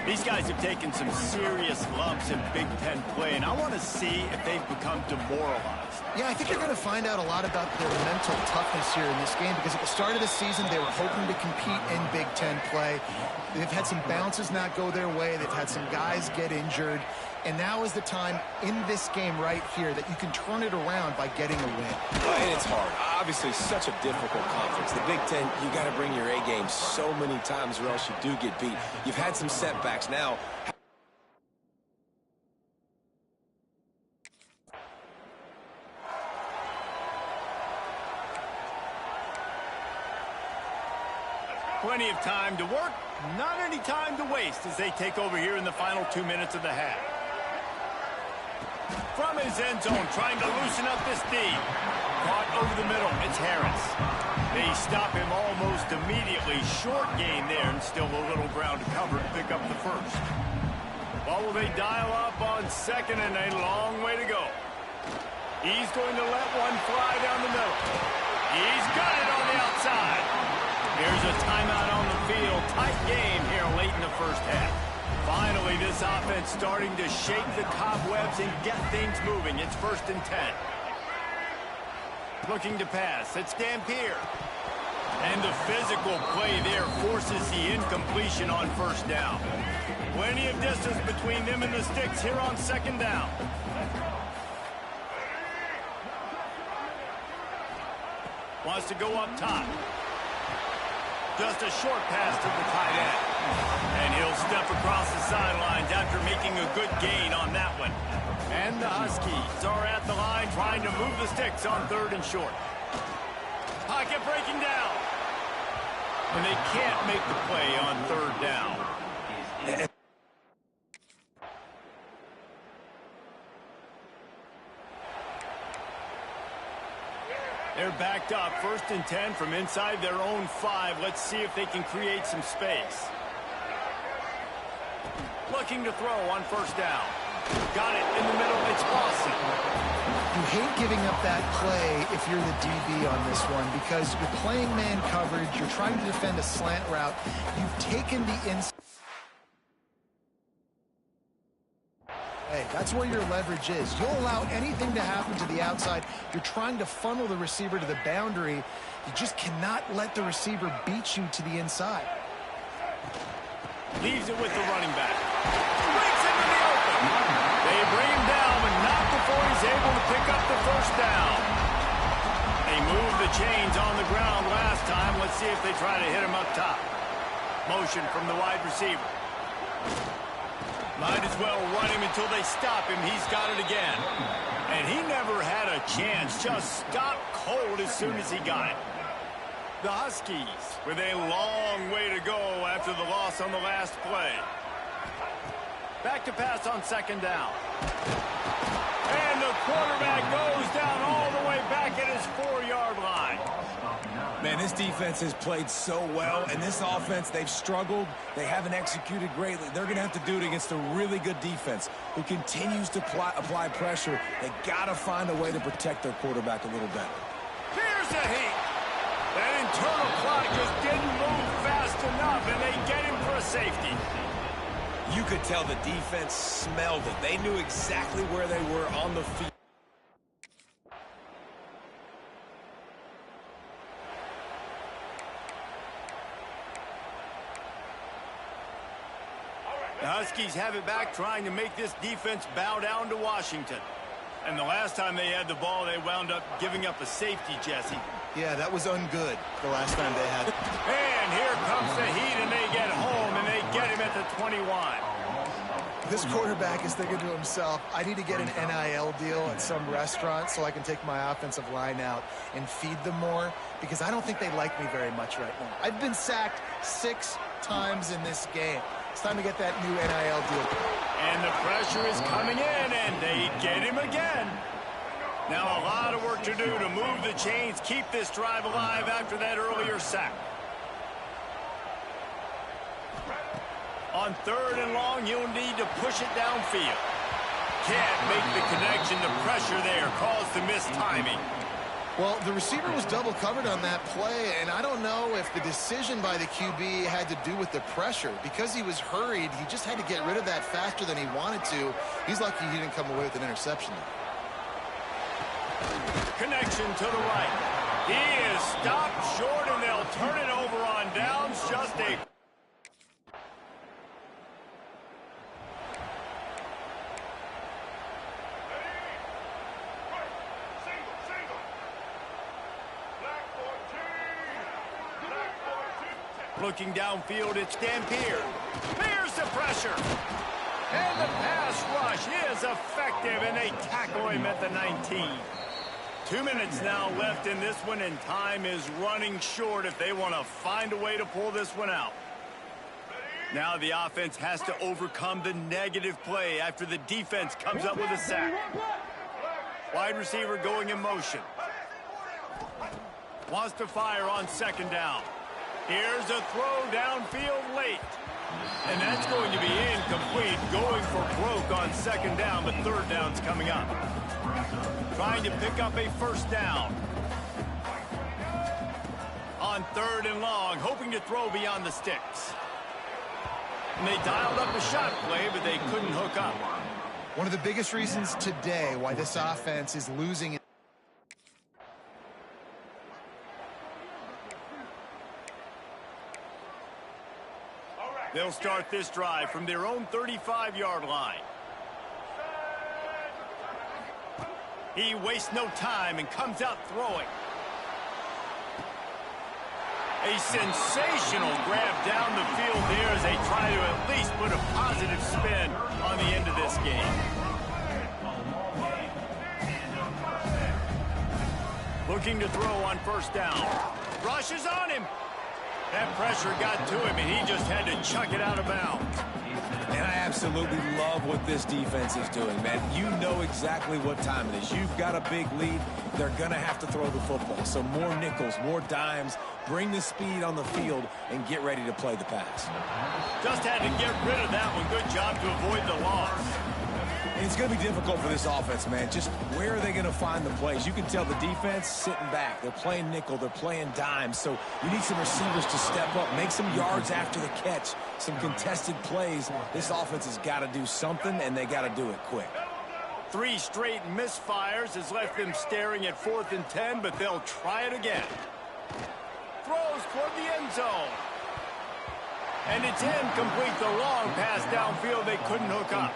These guys have taken some serious lumps in Big Ten play, and I want to see if they've become demoralized. Yeah, I think you're going to find out a lot about their mental toughness here in this game, because at the start of the season, they were hoping to compete in Big Ten play. They've had some bounces not go their way. They've had some guys get injured. And now is the time in this game right here that you can turn it around by getting a win. And it's hard. Obviously, such a difficult conference. The Big Ten, you got to bring your A game so many times or else you do get beat. You've had some setbacks now. Plenty of time to work, not any time to waste as they take over here in the final 2 minutes of the half. From his end zone, trying to loosen up this D. Caught over the middle, it's Harris. They stop him almost immediately. Short gain there, and still a little ground to cover to pick up the first. Well, will they dial up on 2nd and a long way to go? He's going to let one fly down the middle. He's got it on the outside. Here's a timeout on the field. Tight game here late in the first half. Finally, this offense starting to shake the cobwebs and get things moving. It's 1st and 10. Looking to pass. It's Dampier. And the physical play there forces the incompletion on 1st down. Plenty of distance between them and the sticks here on 2nd down. Wants to go up top. Just a short pass to the tight end. And he'll step across the sidelines after making a good gain on that one. And the Huskies are at the line trying to move the sticks on 3rd and short. Pocket breaking down. And they can't make the play on 3rd down. They're backed up, 1st and 10 from inside their own 5. Let's see if they can create some space. Looking to throw on 1st down. Got it in the middle. It's Lawson. You hate giving up that play if you're the DB on this one because you're playing man coverage. You're trying to defend a slant route. You've taken the inside. Hey, that's where your leverage is. You'll allow anything to happen to the outside. You're trying to funnel the receiver to the boundary. You just cannot let the receiver beat you to the inside. Leaves it with the running back. Breaks into the open. They bring him down, but not before he's able to pick up the 1st down. They moved the chains on the ground last time. Let's see if they try to hit him up top. Motion from the wide receiver. Might as well run him until they stop him. He's got it again. And he never had a chance. Just stopped cold as soon as he got it. The Huskies with a long way to go after the loss on the last play. Back to pass on 2nd down. And the quarterback goes down all the way back at his 4-yard line. Man, this defense has played so well, and this offense, they've struggled. They haven't executed greatly. They're going to have to do it against a really good defense who continues to apply pressure. They got to find a way to protect their quarterback a little better. Here's the heat. That internal clock just didn't move fast enough, and they get him for a safety. You could tell the defense smelled it. They knew exactly where they were on the field. The Huskies have it back, trying to make this defense bow down to Washington. And the last time they had the ball, they wound up giving up a safety, Jesse. Yeah, that was ungood the last time they had it. And here comes the heat, and they get home, and they get him at the 21. This quarterback is thinking to himself, I need to get an NIL deal at some restaurant so I can take my offensive line out and feed them more, because I don't think they like me very much right now. I've been sacked 6 times in this game. It's time to get that new NIL deal. And the pressure is coming in, and they get him again. Now a lot of work to do to move the chains, keep this drive alive after that earlier sack. On 3rd and long, you'll need to push it downfield. Can't make the connection. The pressure there caused the missed timing. Well, the receiver was double covered on that play, and I don't know if the decision by the QB had to do with the pressure. Because he was hurried, he just had to get rid of that faster than he wanted to. He's lucky he didn't come away with an interception. Connection to the right. He is stopped short, and they'll turn it over on downs. Just a... Looking downfield, it's Dampier. There's the pressure. And the pass rush is effective, and they tackle him at the 19. 2 minutes now left in this one, and time is running short if they want to find a way to pull this one out. Now the offense has to overcome the negative play after the defense comes up with a sack. Wide receiver going in motion. Wants to fire on 2nd down. Here's a throw downfield late. And that's going to be incomplete, going for broke on 2nd down, but 3rd down's coming up. Trying to pick up a 1st down. On 3rd and long, hoping to throw beyond the sticks. And they dialed up a shot play, but they couldn't hook up. One of the biggest reasons today why this offense is losing. They'll start this drive from their own 35-yard line. He wastes no time and comes out throwing. A sensational grab down the field there as they try to at least put a positive spin on the end of this game. Looking to throw on first down. Rushes on him. That pressure got to him, and he just had to chuck it out of bounds. And I absolutely love what this defense is doing, man. You know exactly what time it is. You've got a big lead. They're going to have to throw the football. So more nickels, more dimes, bring the speed on the field, and get ready to play the pass. Just had to get rid of that one. Good job to avoid the loss. And it's going to be difficult for this offense, man. Just where are they going to find the plays? You can tell the defense sitting back. They're playing nickel. They're playing dime. So you need some receivers to step up, make some yards after the catch, some contested plays. This offense has got to do something, and they got to do it quick. 3 straight misfires has left them staring at 4th and 10, but they'll try it again. Throws toward the end zone. And it's incomplete. The long pass downfield they couldn't hook up.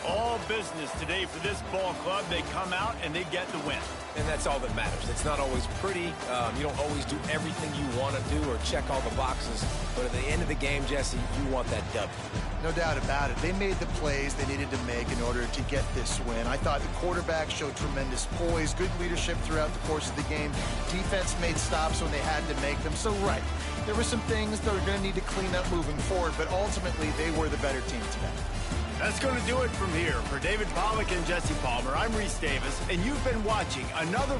All business today for this ball club. They come out and they get the win. And that's all that matters. It's not always pretty. You don't always do everything you want to do or check all the boxes. But at the end of the game, Jesse, you want that W. No doubt about it. They made the plays they needed to make in order to get this win. I thought the quarterback showed tremendous poise, good leadership throughout the course of the game. Defense made stops when they had to make them. So, right, there were some things that were going to need to clean up moving forward, but ultimately they were the better team today. That's going to do it from here. For David Pollack and Jesse Palmer, I'm Reese Davis, and you've been watching another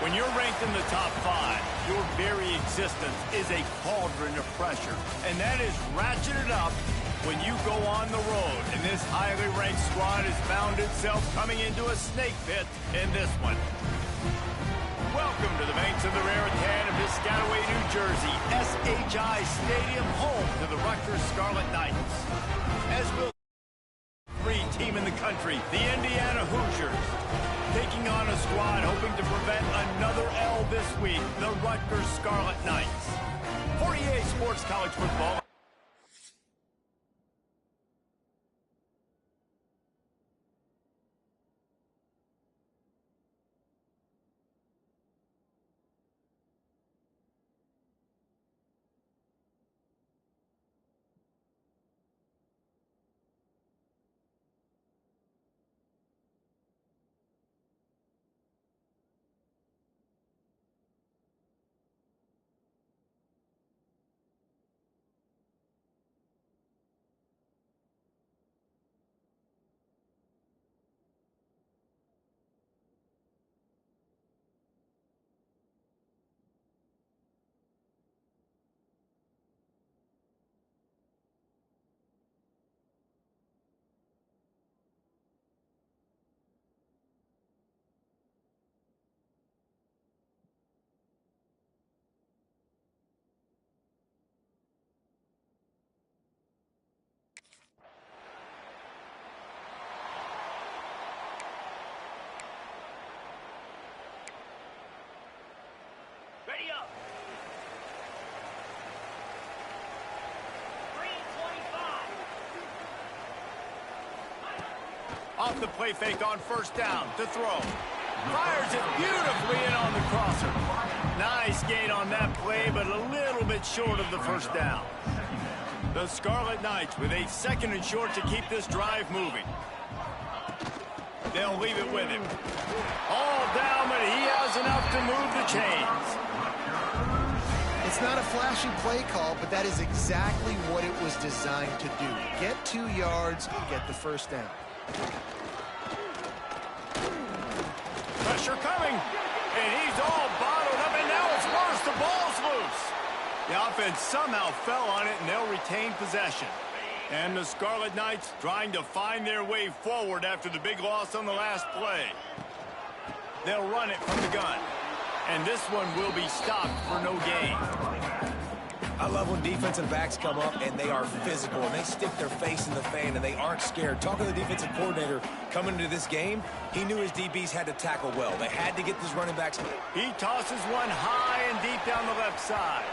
When you're ranked in the top 5, your very existence is a cauldron of pressure. And that is ratcheted up when you go on the road. And this highly ranked squad has found itself coming into a snake pit in this one. Welcome to the banks of the Raritan of Piscataway, New Jersey. SHI Stadium, home to the Rutgers Scarlet Knights. As will team in the country, the Indiana Hoosiers, taking on a squad hoping to prevent another L this week, the Rutgers Scarlet Knights. For EA Sports College Football. Ready up. 3:25. Off the play fake on first down to throw. Fires it beautifully in on the crosser. Nice gain on that play, but a little bit short of the first down. The Scarlet Knights with a 2nd and short to keep this drive moving. They'll leave it with him. All down, but he has enough to move the chains. It's not a flashy play call, but that is exactly what it was designed to do. Get 2 yards, get the first down. Pressure coming, and he's all bottled up, and now it's worse. The ball's loose. The offense somehow fell on it, and they'll retain possession. And the Scarlet Knights trying to find their way forward after the big loss on the last play. They'll run it from the gun. And this one will be stopped for no gain. I love when defensive backs come up and they are physical and they stick their face in the fan and they aren't scared. Talking to the defensive coordinator coming into this game, he knew his DBs had to tackle well. They had to get these running backs. He tosses one high and deep down the left side.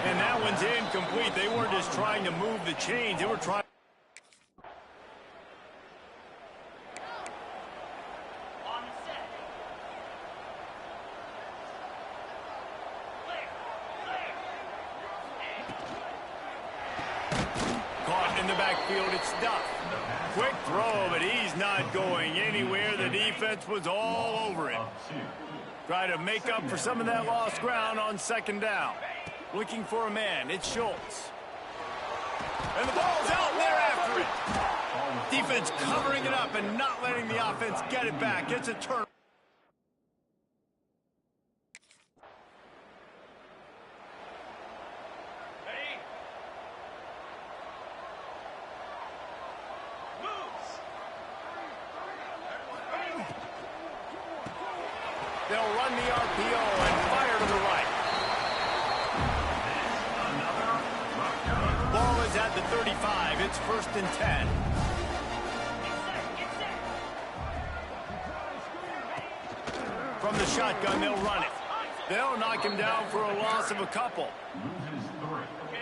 And that one's incomplete. They weren't just trying to move the chains. They were trying. Caught in the backfield. It's Duff. Quick throw, but he's not going anywhere. The defense was all over him. Try to make up for some of that lost ground on 2nd down. Looking for a man. It's Schultz. And the ball's out there after it. Defense covering it up and not letting the offense get it back. It's a turn. They'll run the RPO and fire to the right. Ball is at the 35. It's 1st and 10. From the shotgun, they'll run it. They'll knock him down for a loss of a couple.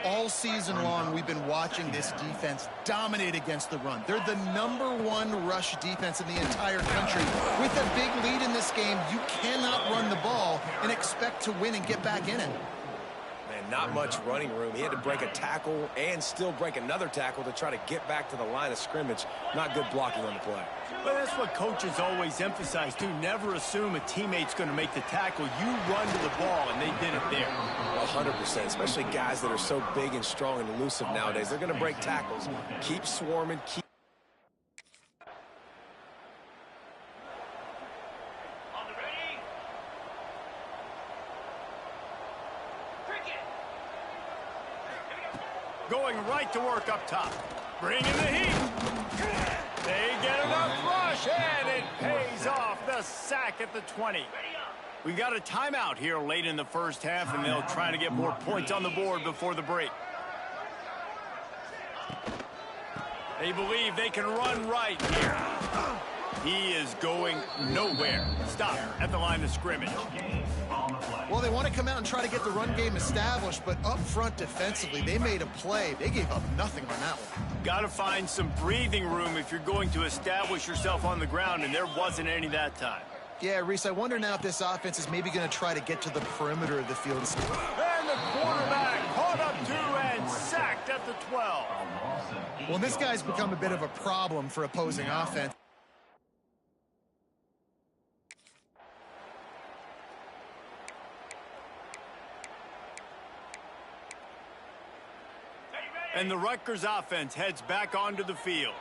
All season long, we've been watching this defense dominate against the run. They're the #1 rush defense in the entire country. With a big lead in this game, you cannot run the ball and expect to win and get back in it. Man, not much running room. He had to break a tackle and still break another tackle to try to get back to the line of scrimmage. Not good blocking on the play. But that's what coaches always emphasize, too. Never assume a teammate's going to make the tackle. You run to the ball, and they did it there. 100%, especially guys that are so big and strong and elusive nowadays. They're going to break tackles. Keep swarming, keep... Going right to work up top. Bringing the heat. They get enough rush, and it pays off. The sack at the 20. We got a timeout here late in the first half, and they'll try to get more points on the board before the break. They believe they can run right here. He is going nowhere. Stop at the line of scrimmage. Well, they want to come out and try to get the run game established, but up front defensively, they made a play. They gave up nothing on that one. Got to find some breathing room if you're going to establish yourself on the ground, and there wasn't any that time. Yeah, Reese, I wonder now if this offense is maybe going to try to get to the perimeter of the field. And the quarterback caught up to and sacked at the 12. Well, this guy's become a bit of a problem for opposing offense. And the Rutgers offense heads back onto the field.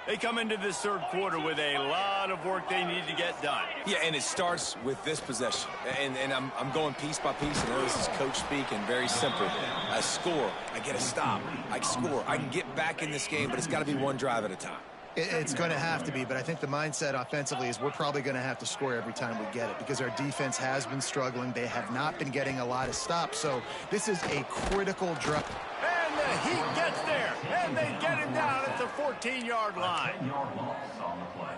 They come into this third quarter with a lot of work they need to get done. Yeah, and it starts with this possession. And I'm going piece by piece. I know this is coach speak and very simple. I score. I get a stop. I score. I can get back in this game, but it's got to be one drive at a time. It's going to have to be, but I think the mindset offensively is we're probably going to have to score every time we get it because our defense has been struggling. They have not been getting a lot of stops, so this is a critical drive. And the Heat gets there, and they get him down at the 14-yard line.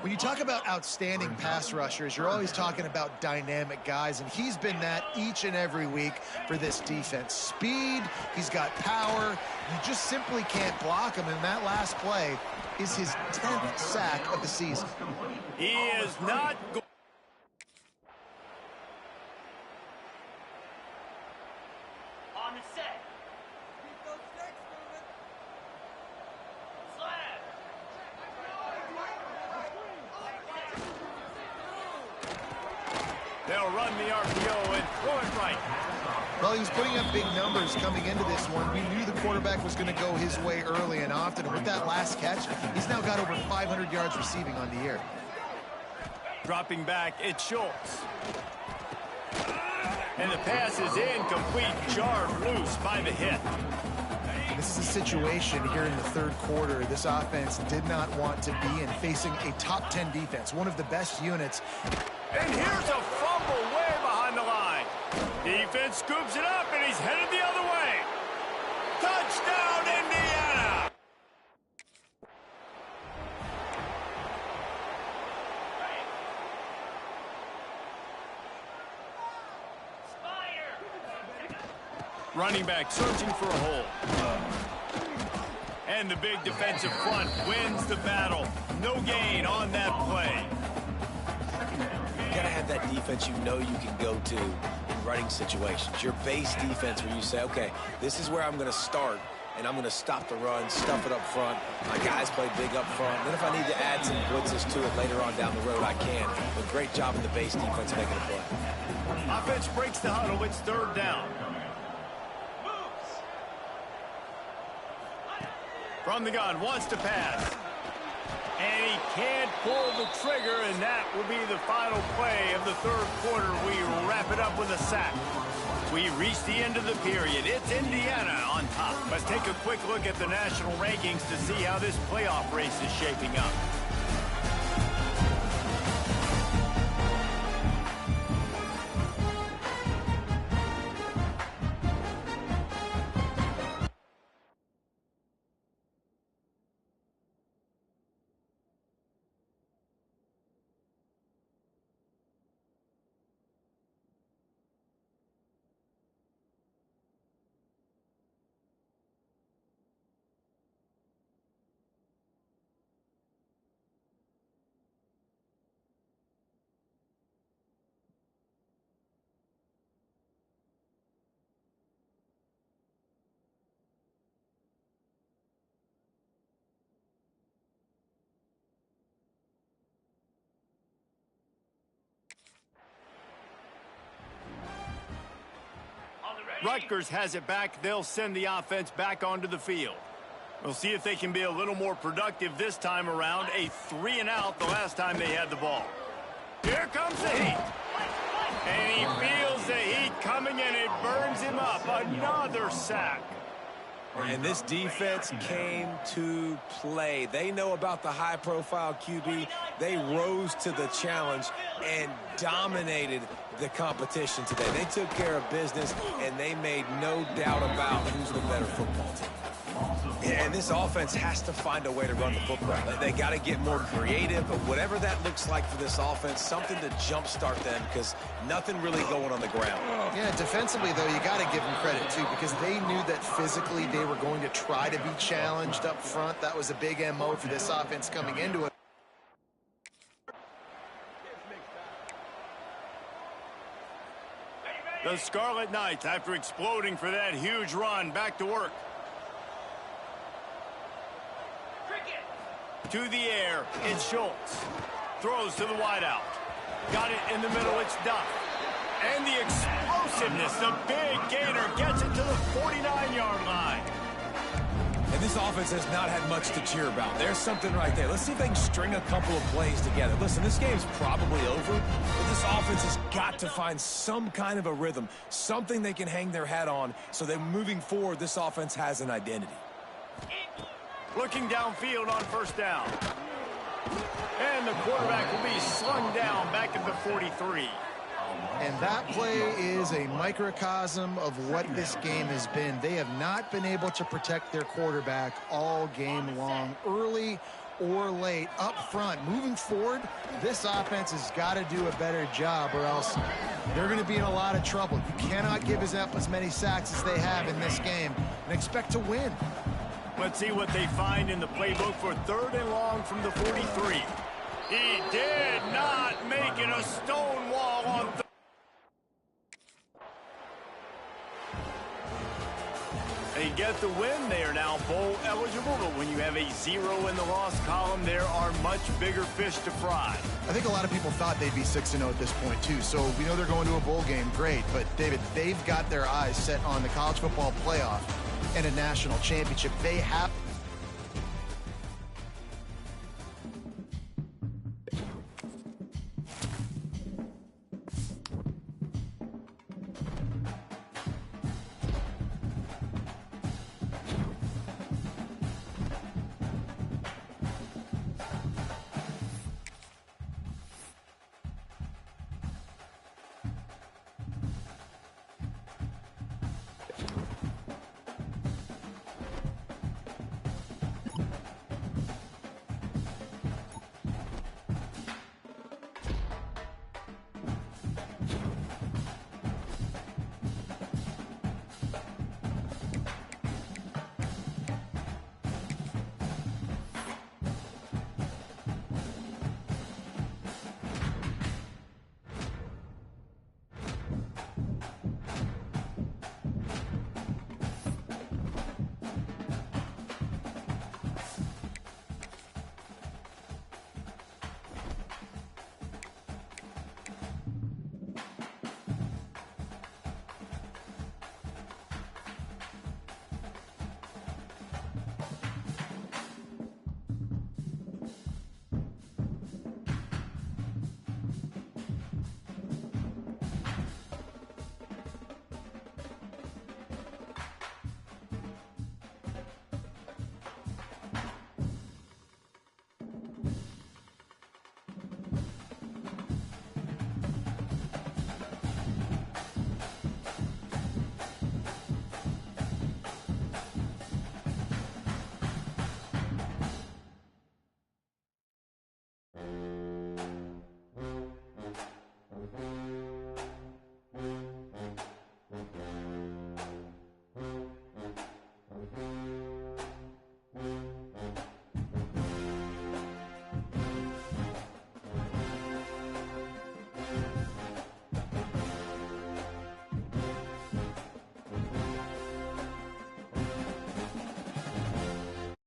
When you talk about outstanding pass rushers, you're always talking about dynamic guys, and he's been that each and every week for this defense. Speed, he's got power. You just simply can't block him, and that last play is his 10th sack of the season. He is not going. they'll run the RPO and throw it right. Well, he was putting up big numbers coming into this one. We knew the quarterback was going to go his way early and often. And with that last catch, he's now got over 500 yards receiving on the year. Dropping back, it's Schultz. And the pass is incomplete, jarred loose by the hit. This is a situation here in the third quarter this offense did not want to be in, facing a top 10 defense, one of the best units. And here's a fumble way behind the line. Defense scoops it up, and he's headed the other way. Touchdown, Indiana! Running back searching for a hole. And the big defensive front wins the battle. No gain on that play. You gotta have that defense you know you can go to in running situations. Your base defense where you say, okay, this is where I'm gonna start, and I'm gonna stop the run, stuff it up front. My guys play big up front. Then if I need to add some blitzes to it later on down the road, I can. But great job in the base defense making a play. Offense breaks the huddle. It's third down. From the gun, wants to pass. And he can't pull the trigger, and that will be the final play of the third quarter. We wrap it up with a sack. We reach the end of the period. It's Indiana on top. Let's take a quick look at the national rankings to see how this playoff race is shaping up. Rutgers has it back. They'll send the offense back onto the field. We'll see if they can be a little more productive this time around. A 3-and-out the last time they had the ball. Here comes the heat. And he feels the heat coming, and it burns him up. Another sack. And this defense came to play. They know about the high-profile QB. They rose to the challenge and dominated the competition today. They took care of business, and they made no doubt about who's the better football team. And this offense has to find a way to run the football. They got to get more creative, but whatever that looks like for this offense, something to jumpstart them, because nothing really going on the ground. Yeah, defensively, though, you got to give them credit, too, because they knew that physically they were going to try to be challenged up front. That was a big MO for this offense coming into it. The Scarlet Knights, after exploding for that huge run, back to work. To the air, it's Schultz. Throws to the wideout. Got it in the middle, it's Duff. And the explosiveness, the big gainer gets it to the 49-yard line. And this offense has not had much to cheer about. There's something right there. Let's see if they can string a couple of plays together. Listen, this game's probably over, but this offense has got to find some kind of a rhythm, something they can hang their hat on, so that moving forward, this offense has an identity. Looking downfield on first down. And the quarterback will be slung down back at the 43. And that play is a microcosm of what this game has been. They have not been able to protect their quarterback all game long, early or late, up front. Moving forward, this offense has got to do a better job, or else they're going to be in a lot of trouble. You cannot give up as many sacks as they have in this game and expect to win. Let's see what they find in the playbook for 3rd and long from the 43. He did not make it a stone wall on They get the win. They are now bowl eligible, but when you have a 0 in the loss column, there are much bigger fish to fry. I think a lot of people thought they'd be 6-0 at this point, too. So we know they're going to a bowl game. Great. But, David, they've got their eyes set on the college football playoff and a national championship. They have